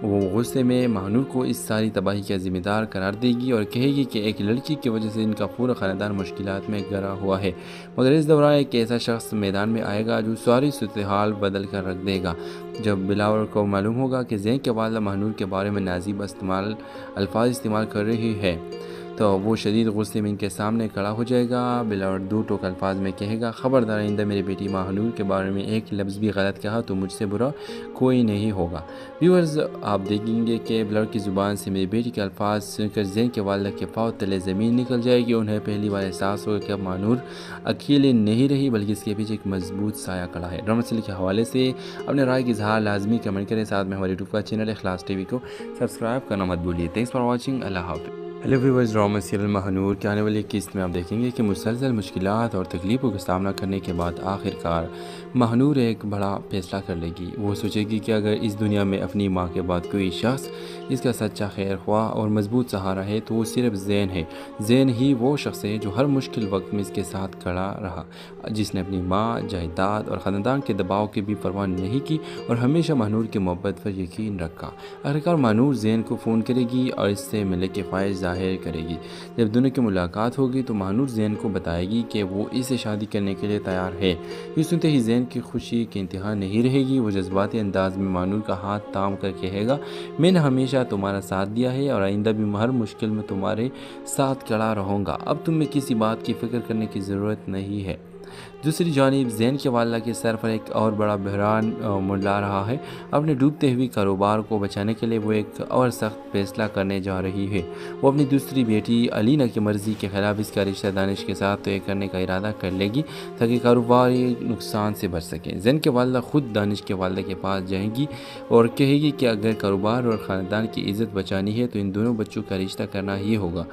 S6: وہ غصے میں مہنور کو اس ساری تباہی کا ذمہ دار قرار دے گی اور کہے گی کہ ایک لڑکی کی وجہ سے ان کا پورا خاندان مشکلات میں گھرا ہوا ہے، مگر اس دوران ایک ایسا شخص میدان میں آئے گا جو ساری صورتحال بدل کر رکھ دے گا۔ جب بلاول کو معلوم ہوگا کہ زین کی والدہ مہنور کے بارے میں نازیبہ الفاظ استعمال کر رہی ہے تو وہ شدید غصے میں ان کے سامنے کھڑا ہو جائے گا۔ بلاول دو ٹوک الفاظ میں کہے گا، خبردار آئندہ میری بیٹی مہنور کے بارے میں ایک لفظ بھی غلط کہا تو مجھ سے برا کوئی نہیں ہوگا۔ ویورز، آپ دیکھیں گے کہ بلاول کی زبان سے میری بیٹی کے الفاظ سن کر زین کے والدہ کے پاؤں تلے زمین نکل جائے گی۔ انہیں پہلی بار احساس ہوگا کہ اب مہنور اکیلے نہیں رہی بلکہ اس کے پیچھے ایک مضبوط سایہ کھڑا ہے۔ ڈرامہ سیریل کے حوالے سے اپنے رائے کا اظہار لازمی کمنٹ کریں، ساتھ میں ہمارے یوٹیوب کا چینل اخلاص ٹی وی کو سبسکرائب کرنا مت بھولیے۔ تھینکس فار واچنگ، اللہ حافظ۔ Hello viewers, drama serial Mehnoor کے آنے والی قسط میں آپ دیکھیں گے کہ مسلسل مشکلات اور تکلیفوں کا سامنا کرنے کے بعد آخر کار مہنور ایک بڑا فیصلہ کر لے گی۔ وہ سوچے گی کہ اگر اس دنیا میں اپنی ماں کے بعد کوئی شخص اس کا سچا خیر خواہ اور مضبوط سہارا ہے تو وہ صرف زین ہے۔ زین ہی وہ شخص ہے جو ہر مشکل وقت میں اس کے ساتھ کھڑا رہا، جس نے اپنی ماں، جائیداد اور خاندان کے دباؤ کی بھی پرواہ نہیں کی اور ہمیشہ مہنور کی محبت پر یقین رکھا۔ آخرکار مہنور زین کو فون کرے گی اور اس سے ملنے کی خواہش ظاہر کرے گی۔ جب دونوں کی ملاقات ہوگی تو مہنور زین کو بتائے گی کہ وہ اسے شادی کرنے کے لیے تیار ہے۔ یہ سنتے ہی زین کی خوشی کی انتہا نہیں رہے گی۔ وہ جذباتی انداز میں مہنور کا ہاتھ تھام کر کہے گا، میں نے ہمیشہ تمہارا ساتھ دیا ہے اور آئندہ بھی ہر مشکل میں تمہارے ساتھ کھڑا رہوں گا۔ اب تمہیں کسی بات کی فکر کرنے کی ضرورت نہیں ہے۔ دوسری جانب زین کی والدہ کے سر پر ایک اور بڑا بحران منڈلا رہا ہے۔ اپنے ڈوبتے ہوئے کاروبار کو بچانے کے لیے وہ ایک اور سخت فیصلہ کرنے جا رہی ہے۔ وہ اپنی دوسری بیٹی علینا کی مرضی کے خلاف اس کا رشتہ دانش کے ساتھ طے کرنے کا ارادہ کر لے گی تاکہ کاروباری نقصان سے بچ سکیں۔ زین کی والدہ خود دانش کے والدہ کے پاس جائیں گی اور کہے گی کہ اگر کاروبار اور خاندان کی عزت بچانی ہے تو ان دونوں بچوں کا رشتہ کرنا ہی ہوگا۔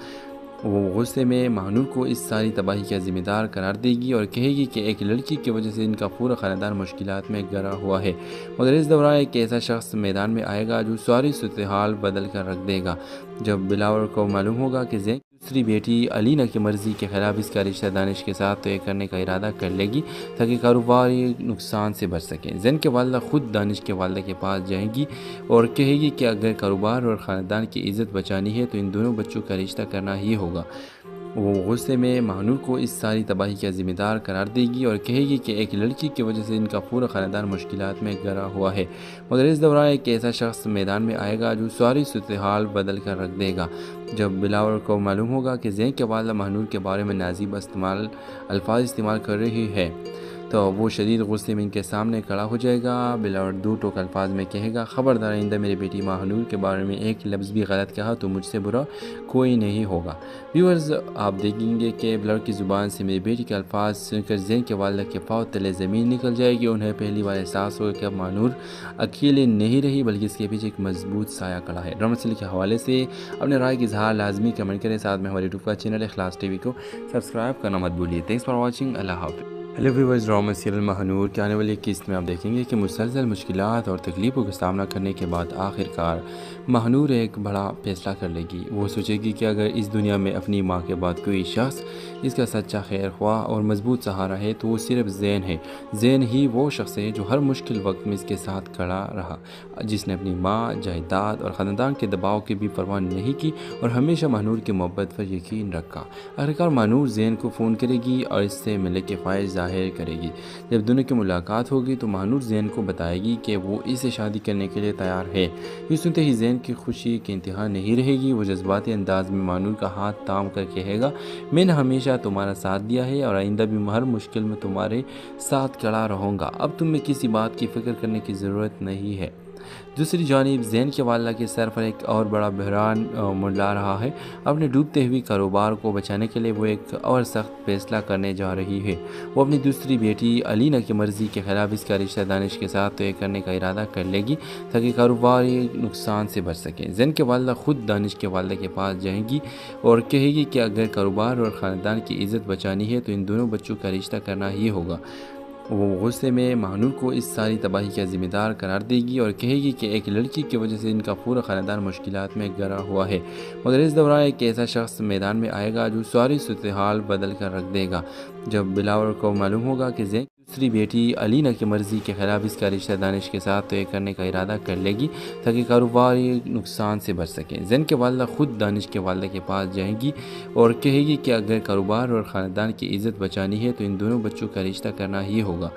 S6: وہ غصے میں مہنور کو اس ساری تباہی کا ذمہ دار قرار دے گی اور کہے گی کہ ایک لڑکی کی وجہ سے ان کا پورا خاندان مشکلات میں گھرا ہوا ہے، مگر اس دوران ایک ایسا شخص میدان میں آئے گا جو ساری صورتحال بدل کر رکھ دے گا۔ جب بلاول کو معلوم ہوگا کہ زین دوسری بیٹی علینا کی مرضی کے خلاف اس کا رشتہ دانش کے ساتھ طے کرنے کا ارادہ کر لے گی تاکہ کاروباری نقصان سے بچ سکیں۔ زین کی والدہ خود دانش کے والدہ کے پاس جائیں گی اور کہے گی کہ اگر کاروبار اور خاندان کی عزت بچانی ہے تو ان دونوں بچوں کا رشتہ کرنا ہی ہوگا۔ وہ غصے میں مہنور کو اس ساری تباہی کا ذمہ دار قرار دے گی اور کہے گی کہ ایک لڑکی کی وجہ سے ان کا پورا خاندان مشکلات میں گھرا ہوا ہے، مگر اس دوران ایک ایسا شخص میدان میں آئے گا جو ساری صورتحال بدل کر رکھ دے گا۔ جب بلاول کو معلوم ہوگا کہ زین کی والدہ مہنور کے بارے میں نازیبہ الفاظ استعمال کر رہی ہے تو وہ شدید غصے میں ان کے سامنے کھڑا ہو جائے گا۔ بلاول دو ٹوک الفاظ میں کہے گا، خبردار آئندہ میری بیٹی مہنور کے بارے میں ایک لفظ بھی غلط کہا تو مجھ سے برا کوئی نہیں ہوگا۔ ویورز، آپ دیکھیں گے کہ بلاول کی زبان سے میری بیٹی کے الفاظ سن کر زین کے والدہ کے پاؤں تلے زمین نکل جائے گی۔ انہیں پہلی بار احساس ہوگا کہ اب مہنور اکیلے نہیں رہی بلکہ اس کے پیچھے ایک مضبوط سایہ کھڑا ہے۔ ڈرامہ سیریل کے حوالے سے اپنے رائے کا اظہار لازمی کمنٹ کریں، ساتھ میں ہمارے یوٹیوب کا چینل اخلاص ٹی وی کو سبسکرائب کرنا مت بھولیے۔ تھینکس فار واچنگ، اللہ حافظ۔ Hello viewers, drama serial Mehnoor کے آنے والی قسط میں آپ دیکھیں گے کہ مسلسل مشکلات اور تکلیفوں کا سامنا کرنے کے بعد آخر کار مہنور ایک بڑا فیصلہ کر لے گی۔ وہ سوچے گی کہ اگر اس دنیا میں اپنی ماں کے بعد کوئی شخص اس کا سچا خیر خواہ اور مضبوط سہارا ہے تو وہ صرف زین ہے۔ زین ہی وہ شخص ہے جو ہر مشکل وقت میں اس کے ساتھ کھڑا رہا، جس نے اپنی ماں، جائیداد اور خاندان کے دباؤ کی بھی پرواہ نہیں کی اور ہمیشہ مہنور کی محبت پر یقین رکھا۔ آخرکار مہنور زین کو فون کرے گی اور اس سے ملنے کی خواہش ظاہر ظاہر کرے گی۔ جب دونوں کی ملاقات ہوگی تو مہنور زین کو بتائے گی کہ وہ اسے شادی کرنے کے لیے تیار ہے۔ یہ سنتے ہی زین کی خوشی کی انتہا نہیں رہے گی۔ وہ جذباتی انداز میں مہنور کا ہاتھ تھام کر کہے گا، میں نے ہمیشہ تمہارا ساتھ دیا ہے اور آئندہ بھی ہر مشکل میں تمہارے ساتھ کھڑا رہوں گا، اب تمہیں کسی بات کی فکر کرنے کی ضرورت نہیں ہے۔ دوسری جانب زین کے والدہ کے سر پر ایک اور بڑا بحران منڈلا رہا ہے۔ اپنے ڈوبتے ہوئے کاروبار کو بچانے کے لیے وہ ایک اور سخت فیصلہ کرنے جا رہی ہے۔ وہ اپنی دوسری بیٹی علینا کی مرضی کے خلاف اس کا رشتہ دانش کے ساتھ طے کرنے کا ارادہ کر لے گی تاکہ کاروباری نقصان سے بچ سکیں۔ زین کے والدہ خود دانش کے والدہ کے پاس جائیں گی اور کہے گی کہ اگر کاروبار اور خاندان کی عزت بچانی ہے تو ان دونوں بچوں کا رشتہ کرنا ہی ہوگا۔ وہ غصے میں مہنور کو اس ساری تباہی کا ذمہ دار قرار دے گی اور کہے گی کہ ایک لڑکی کی وجہ سے ان کا پورا خاندان مشکلات میں گھرا ہوا ہے، مگر اس دوران ایک ایسا شخص میدان میں آئے گا جو ساری صورتحال بدل کر رکھ دے گا۔ جب بلاول کو معلوم ہوگا کہ زین دوسری بیٹی علینا کی مرضی کے خلاف اس کا رشتہ دانش کے ساتھ طے کرنے کا ارادہ کر لے گی تاکہ کاروباری نقصان سے بچ سکیں۔ زین کے والدہ خود دانش کے والدہ کے پاس جائیں گی اور کہے گی کہ اگر کاروبار اور خاندان کی عزت بچانی ہے تو ان دونوں بچوں کا رشتہ کرنا ہی ہوگا۔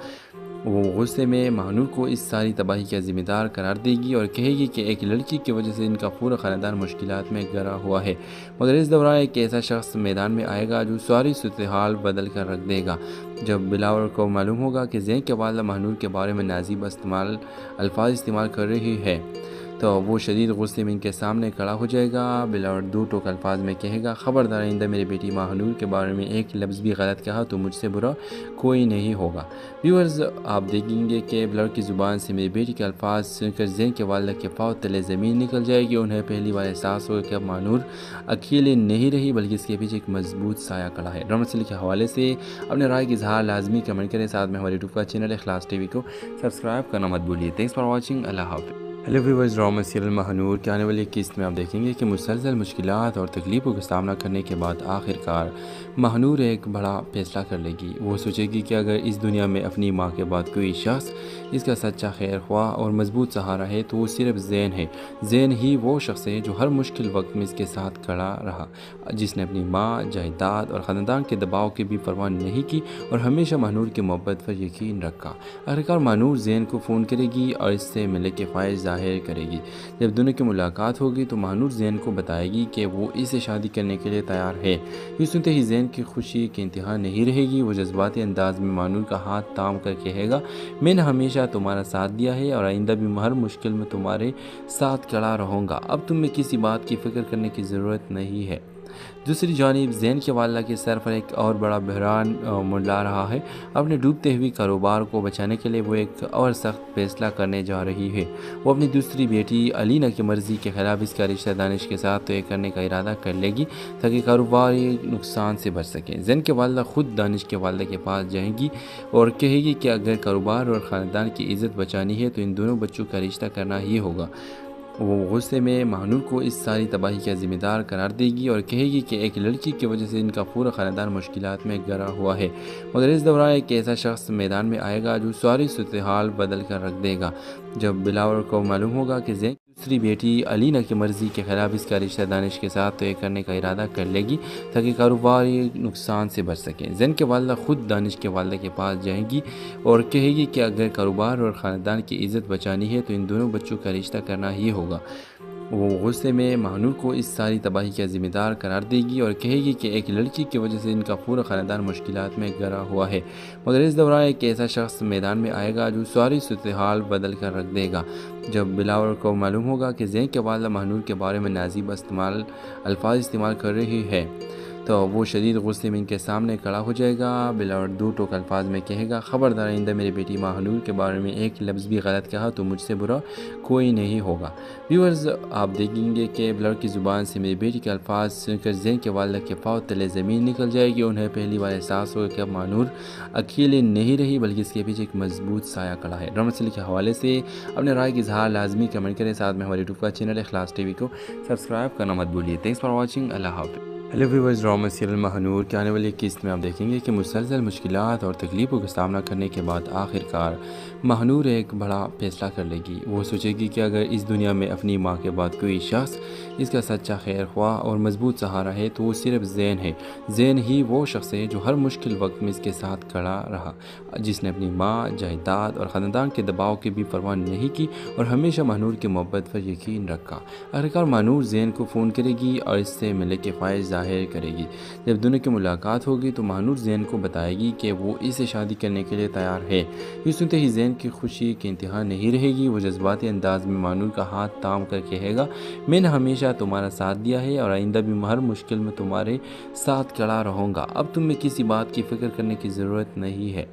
S6: وہ غصے میں مہنور کو اس ساری تباہی کا ذمہ دار قرار دے گی اور کہے گی کہ ایک لڑکی کی وجہ سے ان کا پورا خاندان مشکلات میں گھرا ہوا ہے، مگر اس دوران ایک ایسا شخص میدان میں آئے گا جو ساری صورتحال بدل کر رکھ دے گا۔ جب بلاول کو معلوم ہوگا کہ زین کے والدہ مہنور کے بارے میں نازیبہ الفاظ استعمال کر رہی ہے تو وہ شدید غصے میں ان کے سامنے کھڑا ہو جائے گا۔ بلاول دو ٹوک الفاظ میں کہے گا، خبردار آئندہ میری بیٹی مہنور کے بارے میں ایک لفظ بھی غلط کہا تو مجھ سے برا کوئی نہیں ہوگا۔ ویورز، آپ دیکھیں گے کہ بلاول کی زبان سے میری بیٹی کے الفاظ سن کر زین کے والدہ کے پاؤں تلے زمین نکل جائے گی۔ انہیں پہلی بار احساس ہوگا کہ اب مہنور اکیلے نہیں رہی بلکہ اس کے پیچھے ایک مضبوط سایہ کھڑا ہے۔ ڈرامہ سیریل کے حوالے سے اپنے رائے کا اظہار لازمی کمنٹ کریں، ساتھ میں ہمارے یوٹیوب کا چینل اخلاص ٹی وی کو سبسکرائب کرنا مت بھولیے۔ تھینکس فار واچنگ، اللہ حافظ۔ Hello viewers, drama serial Mehnoor کے آنے والی قسط میں آپ دیکھیں گے کہ مسلسل مشکلات اور تکلیفوں کا سامنا کرنے کے بعد آخرکار مہنور ایک بڑا فیصلہ کر لے گی۔ وہ سوچے گی کہ اگر اس دنیا میں اپنی ماں کے بعد کوئی شخص اس کا سچا خیر خواہ اور مضبوط سہارا ہے تو وہ صرف زین ہے۔ زین ہی وہ شخص ہے جو ہر مشکل وقت میں اس کے ساتھ کھڑا رہا، جس نے اپنی ماں، جائیداد اور خاندان کے دباؤ کی بھی پرواہ نہیں کی اور ہمیشہ مہنور کی محبت پر یقین رکھا۔ آخرکار مہنور زین کو فون کرے گی اور اس سے ملنے کی خواہش ظاہر کرے گی۔ جب دونوں کی ملاقات ہوگی تو مہنور زین کو بتائے گی کہ وہ اسے شادی کرنے کے لیے تیار ہے۔ یہ سنتے ہی زین کی خوشی کی انتہا نہیں رہے گی۔ وہ جذباتی انداز میں مہنور کا ہاتھ تھام کر کہے گا، میں نے ہمیشہ تمہارا ساتھ دیا ہے اور آئندہ بھی ہر مشکل میں تمہارے ساتھ کھڑا رہوں گا، اب تمہیں کسی بات کی فکر کرنے کی ضرورت نہیں ہے۔ دوسری جانب زین کے والدہ کے سر پر ایک اور بڑا بحران منڈلا رہا ہے۔ اپنے ڈوبتے ہوئے کاروبار کو بچانے کے لیے وہ ایک اور سخت فیصلہ کرنے جا رہی ہے۔ وہ اپنی دوسری بیٹی علینا کی مرضی کے خلاف اس کا رشتہ دانش کے ساتھ طے کرنے کا ارادہ کر لے گی تاکہ کاروباری نقصان سے بچ سکیں۔ زین کے والدہ خود دانش کے والدہ کے پاس جائیں گی اور کہے گی کہ اگر کاروبار اور خاندان کی عزت بچانی ہے تو ان دونوں بچوں کا رشتہ کرنا ہی ہوگا۔ وہ غصے میں مہنور کو اس ساری تباہی کا ذمہ دار قرار دے گی اور کہے گی کہ ایک لڑکی کی وجہ سے ان کا پورا خاندان مشکلات میں گھرا ہوا ہے، مگر اس دوران ایک ایسا شخص میدان میں آئے گا جو ساری صورتحال بدل کر رکھ دے گا۔ جب بلاول کو معلوم ہوگا کہ زین دوسری بیٹی علینا کی مرضی کے خلاف اس کا رشتہ دانش کے ساتھ طے کرنے کا ارادہ کر لے گی تاکہ کاروباری نقصان سے بچ سکیں۔ زین کے والدہ خود دانش کے والدہ کے پاس جائیں گی اور کہے گی کہ اگر کاروبار اور خاندان کی عزت بچانی ہے تو ان دونوں بچوں کا رشتہ کرنا ہی ہوگا۔ وہ غصے میں مہنور کو اس ساری تباہی کا ذمہ دار قرار دے گی اور کہے گی کہ ایک لڑکی کی وجہ سے ان کا پورا خاندان مشکلات میں گھرا ہوا ہے، مگر اس دوران ایک ایسا شخص میدان میں آئے گا جو ساری صورتحال بدل کر رکھ دے گا۔ جب بلاول کو معلوم ہوگا کہ زین کے والدہ مہنور کے بارے میں نازیبہ الفاظ استعمال کر رہی ہے تو وہ شدید غصے میں ان کے سامنے کھڑا ہو جائے گا۔ بلاول دو ٹوک الفاظ میں کہے گا، خبردار آئندہ میری بیٹی مہنور کے بارے میں ایک لفظ بھی غلط کہا تو مجھ سے برا کوئی نہیں ہوگا۔ ویورز، آپ دیکھیں گے کہ بلاول کی زبان سے میری بیٹی کے الفاظ سن کر زین کے والدہ کے پاؤں تلے زمین نکل جائے گی۔ انہیں پہلی بار احساس ہوگا کہ اب مہنور اکیلے نہیں رہی بلکہ اس کے پیچھے ایک مضبوط سایہ کھڑا ہے۔ ڈرامہ سیریل کے حوالے سے اپنے رائے کا اظہار لازمی کمنٹ کریں، ساتھ میں ہمارے یوٹیوب کا چینل اخلاص ٹی وی کو سبسکرائب کرنا مت بھولیے۔ تھینکس فار واچنگ، اللہ حافظ۔ Hello viewers, drama serial Mehnoor کے آنے والی قسط میں آپ دیکھیں گے کہ مسلسل مشکلات اور تکلیفوں کا سامنا کرنے کے بعد آخرکار مہنور ایک بڑا فیصلہ کر لے گی۔ وہ سوچے گی کہ اگر اس دنیا میں اپنی ماں کے بعد کوئی شخص اس کا سچا خیر خواہ اور مضبوط سہارا ہے تو وہ صرف زین ہے۔ زین ہی وہ شخص ہے جو ہر مشکل وقت میں اس کے ساتھ کھڑا رہا، جس نے اپنی ماں، جائیداد اور خاندان کے دباؤ کی بھی پرواہ نہیں کی اور ہمیشہ ماہنور کی محبت پر یقین رکھا۔ آخرکار ماہنور زین کو فون کرے گی اور اس سے ملنے کی خواہش ظاہر کرے گی۔ جب دونوں کی ملاقات ہوگی تو ماہنور زین کو بتائے گی کہ وہ اسے شادی کرنے کے لیے تیار ہے۔ یہ سنتے ہی زین کی خوشی کی انتہا نہیں رہے گی۔ وہ جذباتی انداز میں ماہنور کا ہاتھ تھام کر کہے گا، میں نے ہمیشہ تمہارا ساتھ دیا ہے اور آئندہ بھی ہر مشکل میں تمہارے ساتھ کھڑا رہوں گا، اب تمہیں کسی بات کی فکر کرنے کی ضرورت نہیں ہے۔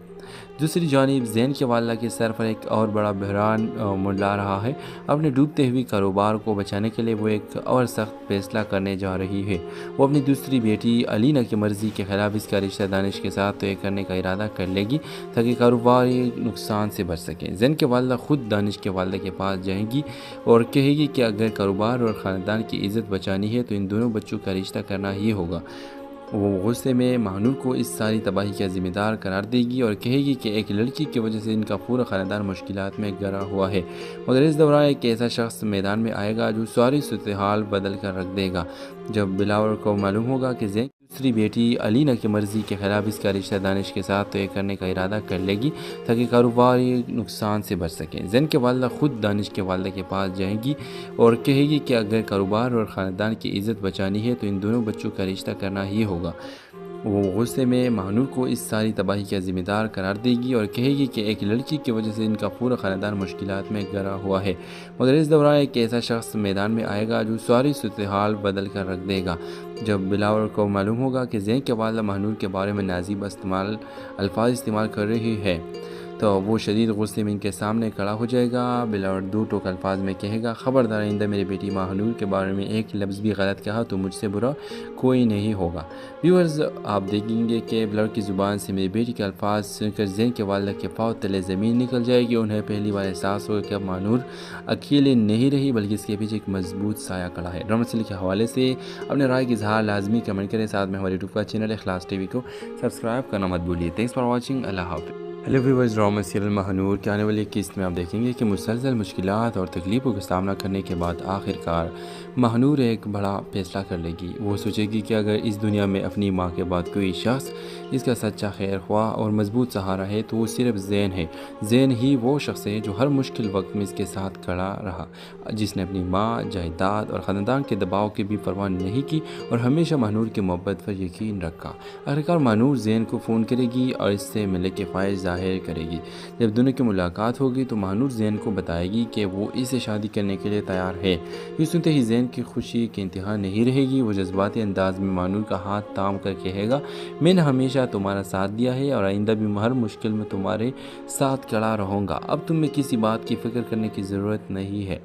S6: دوسری جانب زین کے والدہ کے سر پر ایک اور بڑا بحران منڈلا رہا ہے۔ اپنے ڈوبتے ہوئے کاروبار کو بچانے کے لیے وہ ایک اور سخت فیصلہ کرنے جا رہی ہے۔ وہ اپنی دوسری بیٹی علینا کی مرضی کے خلاف اس کا رشتہ دانش کے ساتھ طے کرنے کا ارادہ کر لے گی تاکہ کاروباری نقصان سے بچ سکیں۔ زین کے والدہ خود دانش کے والدہ کے پاس جائیں گی اور کہے گی کہ اگر کاروبار اور خاندان کی عزت بچانی ہے تو ان دونوں بچوں کا رشتہ کرنا ہی ہوگا۔ وہ غصے میں ماہنور کو اس ساری تباہی کا ذمہ دار قرار دے گی اور کہے گی کہ ایک لڑکی کی وجہ سے ان کا پورا خاندان مشکلات میں گھرا ہوا ہے، مگر اس دوران ایک ایسا شخص میدان میں آئے گا جو ساری صورتحال بدل کر رکھ دے گا۔ جب بلاور کو معلوم ہوگا کہ زین دوسری بیٹی علینا کی مرضی کے خلاف اس کا رشتہ دانش کے ساتھ طے کرنے کا ارادہ کر لے گی تاکہ کاروباری نقصان سے بچ سکیں۔ زین کے والدہ خود دانش کے والدہ کے پاس جائیں گی اور کہے گی کہ اگر کاروبار اور خاندان کی عزت بچانی ہے تو ان دونوں بچوں کا رشتہ کرنا ہی ہوگا۔ وہ غصے میں ماہنور کو اس ساری تباہی کا ذمہ دار قرار دے گی اور کہے گی کہ ایک لڑکی کی وجہ سے ان کا پورا خاندان مشکلات میں گھرا ہوا ہے، مگر اس دوران ایک ایسا شخص میدان میں آئے گا جو ساری صورتحال بدل کر رکھ دے گا۔ جب بلاور کو معلوم ہوگا کہ زین کے والدہ ماہنور کے بارے میں نازیبہ الفاظ استعمال کر رہی ہے تو وہ شدید غصے میں ان کے سامنے کھڑا ہو جائے گا۔ بلاور دو ٹوک الفاظ میں کہے گا، خبردار آئندہ میری بیٹی ماہنور کے بارے میں ایک لفظ بھی غلط کہا تو مجھ سے برا کوئی نہیں ہوگا۔ ویورز، آپ دیکھیں گے کہ بلاور کی زبان سے میری بیٹی کے الفاظ سن کر زین کے والدہ کے پاؤں تلے زمین نکل جائے گی۔ انہیں پہلی بار احساس ہوگا کہ اب ماہنور اکیلے نہیں رہی بلکہ اس کے پیچھے ایک مضبوط سایہ کھڑا ہے۔ ڈرامہ سیریل کے حوالے سے اپنے رائے کا اظہار لازمی کمنٹ کریں، ساتھ میں ہمارے یوٹیوب کا چینل اخلاص ٹی وی کو سبسکرائب کرنا مت بھولیے۔ تھینکس فار واچنگ، اللہ حافظ۔ Hello viewers, drama serial Mahnoor کے آنے والی قسط میں آپ دیکھیں گے کہ مسلسل مشکلات اور تکلیفوں کا سامنا کرنے کے بعد آخرکار ماہنور ایک بڑا فیصلہ کر لے گی۔ وہ سوچے گی کہ اگر اس دنیا میں اپنی ماں کے بعد کوئی شخص اس کا سچا خیر خواہ اور مضبوط سہارا ہے تو وہ صرف زین ہے۔ زین ہی وہ شخص ہے جو ہر مشکل وقت میں اس کے ساتھ کھڑا رہا، جس نے اپنی ماں، جائیداد اور خاندان کے دباؤ کی بھی پرواہ نہیں کی اور ہمیشہ ماہنور کی محبت پر یقین رکھا۔ آخرکار ماہنور زین کو فون کرے گی اور اس سے ملنے کی خواہش ظاہر کرے گی۔ جب دونوں کی ملاقات ہوگی تو ماہنور زین کو بتائے گی کہ وہ اسے شادی کرنے کے لیے تیار ہے۔ یہ سنتے ہی زین کی خوشی کی انتہا نہیں رہے گی۔ وہ جذباتی انداز میں ماہنور کا ہاتھ تھام کر کہے گا، میں نے ہمیشہ تمہارا ساتھ دیا ہے اور آئندہ بھی ہر مشکل میں تمہارے ساتھ کھڑا رہوں گا، اب تمہیں کسی بات کی فکر کرنے کی ضرورت نہیں ہے۔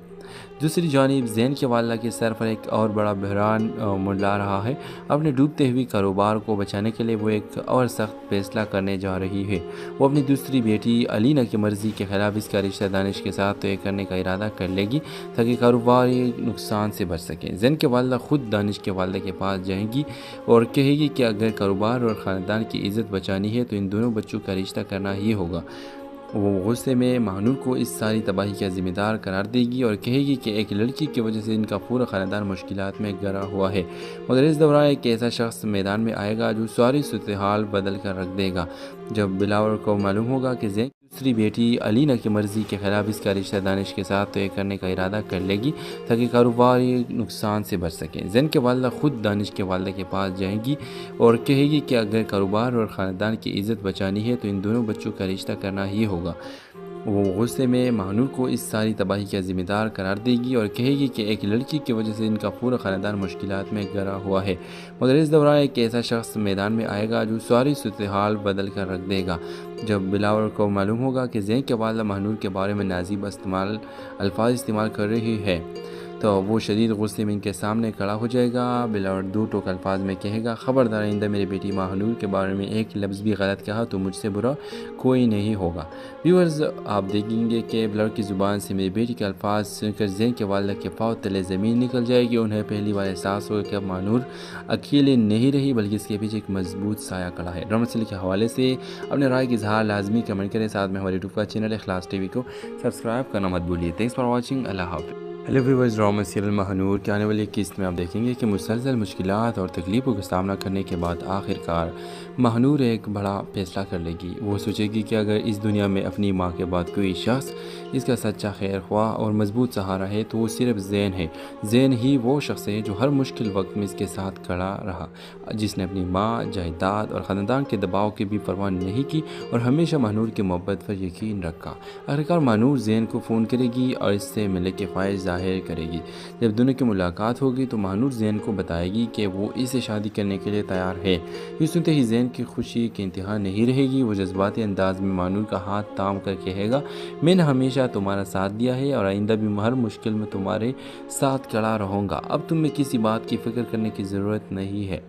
S6: دوسری جانب زین کے والدہ کے سر پر ایک اور بڑا بحران منڈلا رہا ہے۔ اپنے ڈوبتے ہوئے کاروبار کو بچانے کے لیے وہ ایک اور سخت فیصلہ کرنے جا رہی ہے۔ وہ اپنی دوسری بیٹی علینا کی مرضی کے خلاف اس کا رشتہ دانش کے ساتھ طے کرنے کا ارادہ کر لے گی تاکہ کاروباری نقصان سے بچ سکیں۔ زین کے والدہ خود دانش کے والدہ کے پاس جائیں گی اور کہے گی کہ اگر کاروبار اور خاندان کی عزت بچانی ہے تو ان دونوں بچوں کا رشتہ کرنا ہی ہوگا۔ وہ غصے میں ماہنور کو اس ساری تباہی کا ذمہ دار قرار دے گی اور کہے گی کہ ایک لڑکی کی وجہ سے ان کا پورا خاندان مشکلات میں گھرا ہوا ہے، مگر اس دوران ایک ایسا شخص میدان میں آئے گا جو ساری صورتحال بدل کر رکھ دے گا۔ جب بلاور کو معلوم ہوگا کہ زین دوسری بیٹی علینا کی مرضی کے خلاف اس کا رشتہ دانش کے ساتھ طے کرنے کا ارادہ کر لے گی تاکہ کاروباری نقصان سے بچ سکیں۔ زین کے والدہ خود دانش کے والدہ کے پاس جائیں گی اور کہے گی کہ اگر کاروبار اور خاندان کی عزت بچانی ہے تو ان دونوں بچوں کا رشتہ کرنا ہی ہوگا۔ وہ غصے میں ماہنور کو اس ساری تباہی کا ذمہ دار قرار دے گی اور کہے گی کہ ایک لڑکی کی وجہ سے ان کا پورا خاندان مشکلات میں گھرا ہوا ہے، مگر اس دوران ایک ایسا شخص میدان میں آئے گا جو ساری صورتحال بدل کر رکھ دے گا۔ جب بلاور کو معلوم ہوگا کہ زین کے والدہ ماہنور کے بارے میں نازیبہ الفاظ استعمال کر رہی ہے تو وہ شدید غصے میں ان کے سامنے کھڑا ہو جائے گا۔ بلاور دو ٹوک الفاظ میں کہے گا، خبردار آئندہ میری بیٹی ماہنور کے بارے میں ایک لفظ بھی غلط کہا تو مجھ سے برا کوئی نہیں ہوگا۔ ویورز، آپ دیکھیں گے کہ بلاور کی زبان سے میری بیٹی کے الفاظ سن کر زین کے والدہ کے پاؤں تلے زمین نکل جائے گی۔ انہیں پہلی بار احساس ہوگا کہ اب ماہنور اکیلے نہیں رہی بلکہ اس کے پیچھے ایک مضبوط سایہ کھڑا ہے۔ ڈرامہ سیریل کے حوالے سے اپنے رائے کا اظہار لازمی کمنٹ کریں، ساتھ میں ہمارے یوٹیوب کا چینل اخلاص ٹی وی کو سبسکرائب کرنا مت بھولیے۔ تھینکس فار واچنگ، اللہ حافظ۔ Hello viewers, drama serial Mehnoor کے آنے والی قسط میں آپ دیکھیں گے کہ مسلسل مشکلات اور تکلیفوں کا سامنا کرنے کے بعد آخرکار مہنور ایک بڑا فیصلہ کر لے گی۔ وہ سوچے گی کہ اگر اس دنیا میں اپنی ماں کے بعد کوئی شخص اس کا سچا خیر خواہ اور مضبوط سہارا ہے تو وہ صرف زین ہے۔ زین ہی وہ شخص ہے جو ہر مشکل وقت میں اس کے ساتھ کھڑا رہا، جس نے اپنی ماں، جائیداد اور خاندان کے دباؤ کی بھی پرواہ نہیں کی اور ہمیشہ مہنور کی محبت پر یقین رکھا۔ آخرکار مہنور زین کو فون کرے گی اور اس سے ملنے کی خواہش ظاہر کرے گی۔ جب دونوں کی ملاقات ہوگی تو مہنور زین کو بتائے گی کہ وہ اس سے شادی کرنے کے لیے تیار ہے۔ یہ سنتے ہی زین کی خوشی کی انتہا نہیں رہے گی۔ وہ جذباتی انداز میں مہنور کا ہاتھ تھام کر کہے گا، میں نے ہمیشہ تمہارا ساتھ دیا ہے اور آئندہ بھی ہر مشکل میں تمہارے ساتھ کھڑا رہوں گا۔ اب تمہیں کسی بات کی فکر کرنے کی ضرورت نہیں ہے۔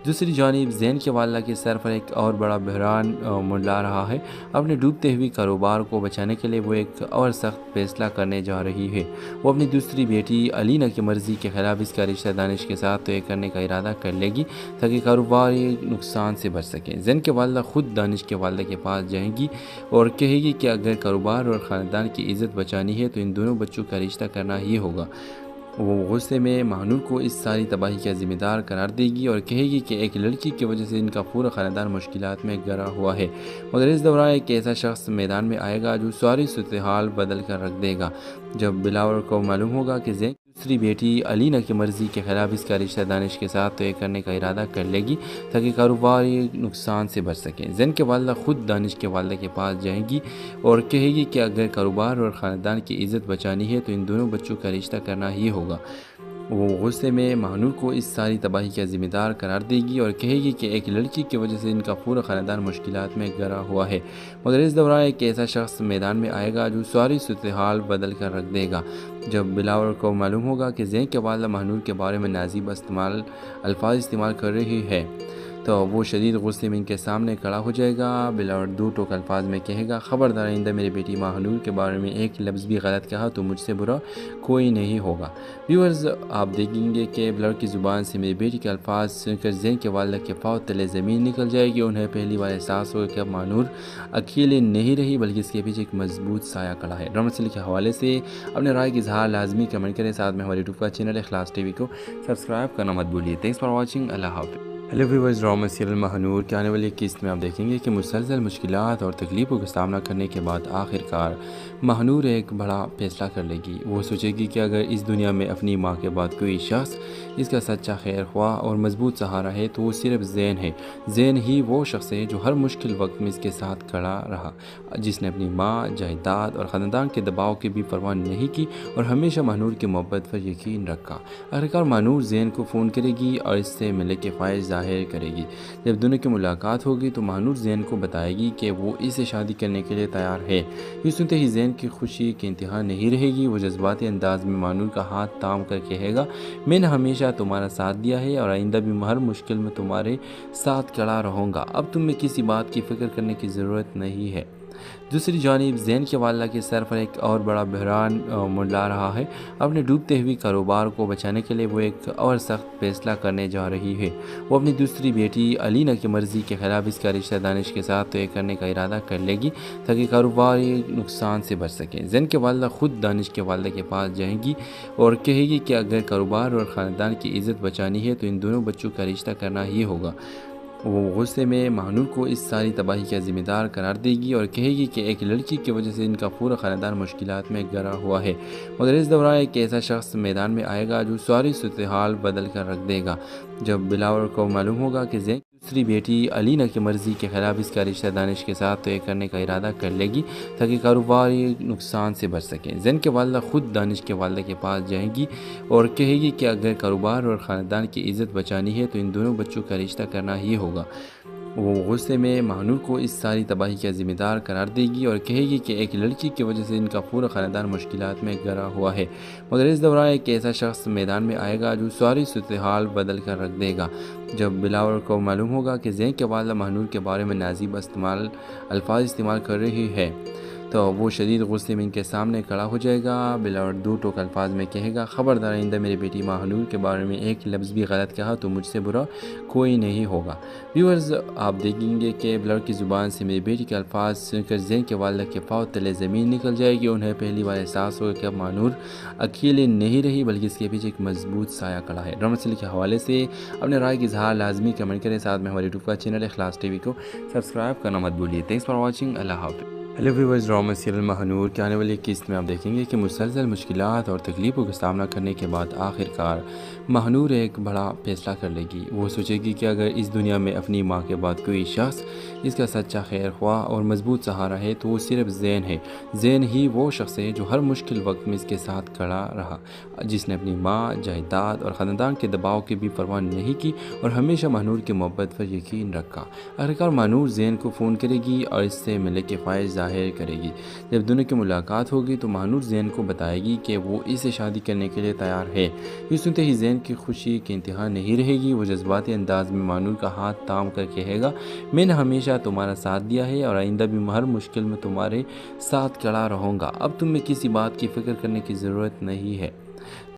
S6: دوسری جانب زین کے والدہ کے سر پر ایک اور بڑا بحران منڈلا رہا ہے۔ اپنے ڈوبتے ہوئے کاروبار کو بچانے کے لیے وہ ایک اور سخت فیصلہ کرنے جا رہی ہے۔ وہ اپنی دوسری بیٹی علینا کی مرضی کے خلاف اس کا رشتہ دانش کے ساتھ طے کرنے کا ارادہ کر لے گی تاکہ کاروباری نقصان سے بچ سکیں۔ زین کے والدہ خود دانش کے والدہ کے پاس جائیں گی اور کہے گی کہ اگر کاروبار اور خاندان کی عزت بچانی ہے تو ان دونوں بچوں کا رشتہ کرنا ہی ہوگا۔ وہ غصے میں مہنور کو اس ساری تباہی کا ذمہ دار قرار دے گی اور کہے گی کہ ایک لڑکی کی وجہ سے ان کا پورا خاندان مشکلات میں گھرا ہوا ہے، مگر اس دوران ایک ایسا شخص میدان میں آئے گا جو ساری صورتحال بدل کر رکھ دے گا۔ جب بلاور کو معلوم ہوگا کہ زین دوسری بیٹی علینا کی مرضی کے خلاف اس کا رشتہ دانش کے ساتھ طے کرنے کا ارادہ کر لے گی تاکہ کاروباری نقصان سے بچ سکیں۔ زین کے والدہ خود دانش کے والدہ کے پاس جائیں گی اور کہے گی کہ اگر کاروبار اور خاندان کی عزت بچانی ہے تو ان دونوں بچوں کا رشتہ کرنا ہی ہوگا۔ وہ غصے میں مہنور کو اس ساری تباہی کا ذمہ دار قرار دے گی اور کہے گی کہ ایک لڑکی کی وجہ سے ان کا پورا خاندان مشکلات میں گھرا ہوا ہے، مگر اس دوران ایک ایسا شخص میدان میں آئے گا جو ساری صورتحال بدل کر رکھ دے گا۔ جب بلاور کو معلوم ہوگا کہ زین کے والدہ مہنور کے بارے میں نازیب الفاظ استعمال کر رہی ہے تو وہ شدید غصے میں ان کے سامنے کھڑا ہو جائے گا۔ بلاور دو ٹوک الفاظ میں کہے گا، خبردار آئندہ میری بیٹی مہنور کے بارے میں ایک لفظ بھی غلط کہا تو مجھ سے برا کوئی نہیں ہوگا۔ ویورز، آپ دیکھیں گے کہ بلاور کی زبان سے میری بیٹی کے الفاظ سن کر زین کے والدہ کے پاؤں تلے زمین نکل جائے گی۔ انہیں پہلی بار احساس ہوگا کہ اب مہنور اکیلے نہیں رہی بلکہ اس کے پیچھے ایک مضبوط سایہ کھڑا ہے۔ ڈرامہ سیریل کے حوالے سے اپنے رائے کا اظہار لازمی کمنٹ کریں، ساتھ میں ہمارے یوٹیوب کا چینل اخلاص ٹی وی کو سبسکرائب کرنا مت بھولیے۔ تھینکس فار واچنگ، اللہ حافظ۔ Hello viewers, drama serial Mehnoor کے آنے والی قسط میں آپ دیکھیں گے کہ مسلسل مشکلات اور تکلیفوں کا سامنا کرنے کے بعد آخرکار مہنور ایک بڑا فیصلہ کر لے گی۔ وہ سوچے گی کہ اگر اس دنیا میں اپنی ماں کے بعد کوئی شخص اس کا سچا خیر خواہ اور مضبوط سہارا ہے تو وہ صرف زین ہے۔ زین ہی وہ شخص ہے جو ہر مشکل وقت میں اس کے ساتھ کھڑا رہا، جس نے اپنی ماں، جائیداد اور خاندان کے دباؤ کی بھی پرواہ نہیں کی اور ہمیشہ مہنور کی محبت پر یقین رکھا۔ آخرکار مہنور زین کو فون کرے گی اور اس سے ملنے کی خواہش ظاہر کرے گی۔ جب دونوں کی ملاقات ہوگی تو مہنور زین کو بتائے گی کہ وہ اس سے شادی کرنے کے لیے تیار ہے۔ یہ سنتے ہی زین کی خوشی کی انتہا نہیں رہے گی۔ وہ جذباتی انداز میں مہنور کا ہاتھ تھام کر کہے گا، میں نے ہمیشہ تمہارا ساتھ دیا ہے اور آئندہ بھی ہر مشکل میں تمہارے ساتھ کھڑا رہوں گا۔ اب تمہیں کسی بات کی فکر کرنے کی ضرورت نہیں ہے۔ دوسری جانب زین کے والدہ کے سر پر ایک اور بڑا بحران منڈلا رہا ہے۔ اپنے ڈوبتے ہوئے کاروبار کو بچانے کے لیے وہ ایک اور سخت فیصلہ کرنے جا رہی ہے۔ وہ اپنی دوسری بیٹی علینا کی مرضی کے خلاف اس کا رشتہ دانش کے ساتھ طے کرنے کا ارادہ کر لے گی تاکہ کاروباری نقصان سے بچ سکیں۔ زین کے والدہ خود دانش کے والدہ کے پاس جائیں گی اور کہے گی کہ اگر کاروبار اور خاندان کی عزت بچانی ہے تو ان دونوں بچوں کا رشتہ کرنا ہی ہوگا۔ وہ غصے میں مہنور کو اس ساری تباہی کا ذمہ دار قرار دے گی اور کہے گی کہ ایک لڑکی کی وجہ سے ان کا پورا خاندان مشکلات میں گھرا ہوا ہے، مگر اس دوران ایک ایسا شخص میدان میں آئے گا جو ساری صورتحال بدل کر رکھ دے گا۔ جب بلاور کو معلوم ہوگا کہ زین دوسری بیٹی علینا کی مرضی کے خلاف اس کا رشتہ دانش کے ساتھ طے کرنے کا ارادہ کر لے گی تاکہ کاروباری نقصان سے بچ سکیں۔ زین کے والدہ خود دانش کے والدہ کے پاس جائیں گی اور کہے گی کہ اگر کاروبار اور خاندان کی عزت بچانی ہے تو ان دونوں بچوں کا رشتہ کرنا ہی ہوگا۔ وہ غصے میں مہنور کو اس ساری تباہی کا ذمہ دار قرار دے گی اور کہے گی کہ ایک لڑکی کی وجہ سے ان کا پورا خاندان مشکلات میں گھرا ہوا ہے، مگر اس دوران ایک ایسا شخص میدان میں آئے گا جو ساری صورتحال بدل کر رکھ دے گا۔ جب بلاور کو معلوم ہوگا کہ زین کے والدہ مہنور کے بارے میں نازیب الفاظ استعمال کر رہی ہے تو وہ شدید غصے میں ان کے سامنے کھڑا ہو جائے گا، بلا دو ٹوک الفاظ میں کہے گا، خبردار آئندہ میری بیٹی ماہنور کے بارے میں ایک لفظ بھی غلط کہا تو مجھ سے برا کوئی نہیں ہوگا۔ ویورز، آپ دیکھیں گے کہ بلر کی زبان سے میری بیٹی کے الفاظ سن کر زین کے والدہ کے فوت تلے زمین نکل جائے گی۔ انہیں پہلی بار احساس ہوگا کہ اب ماہنور اکیلے نہیں رہی بلکہ اس کے پیچھے ایک مضبوط سایہ کھڑا ہے۔ ڈرامہ سیریل کے حوالے سے اپنے رائے کا اظہار لازمی کمنٹ کریں، ساتھ میں ہمارے یوٹیوب کا چینل اخلاص ٹی وی کو سبسکرائب کرنا مت بھولیے۔ تھینکس فار واچنگ، اللہ حافظ۔ Hello viewers, drama serial Mahnoor کے آنے والی قسط میں آپ دیکھیں گے کہ مسلسل مشکلات اور تکلیفوں کا سامنا کرنے کے بعد آخر کار ماہنور ایک بڑا فیصلہ کر لے گی۔ وہ سوچے گی کہ اگر اس دنیا میں اپنی ماں کے بعد کوئی شخص اس کا سچا خیر خواہ اور مضبوط سہارا ہے تو وہ صرف زین ہے۔ زین ہی وہ شخص ہے جو ہر مشکل وقت میں اس کے ساتھ کھڑا رہا، جس نے اپنی ماں، جائیداد اور خاندان کے دباؤ کی بھی پرواہ نہیں کی اور ہمیشہ ماہنور کی محبت پر یقین رکھا۔ آخرکار ماہنور زین کو فون کرے گی اور اس سے ملنے کی خواہش ظاہر کرے گی۔ جب دونوں کی ملاقات ہوگی تو ماہنور زین کو بتائے گی کہ وہ اسے شادی کرنے کے لیے تیار ہے۔ یہ سنتے ہی زین کی خوشی کی انتہا نہیں رہے گی۔ وہ جذباتی انداز میں ماہنور کا ہاتھ تھام کر کہے گا، میں نے ہمیشہ تمہارا ساتھ دیا ہے اور آئندہ بھی ہر مشکل میں تمہارے ساتھ کھڑا رہوں گا۔ اب تمہیں کسی بات کی فکر کرنے کی ضرورت نہیں ہے۔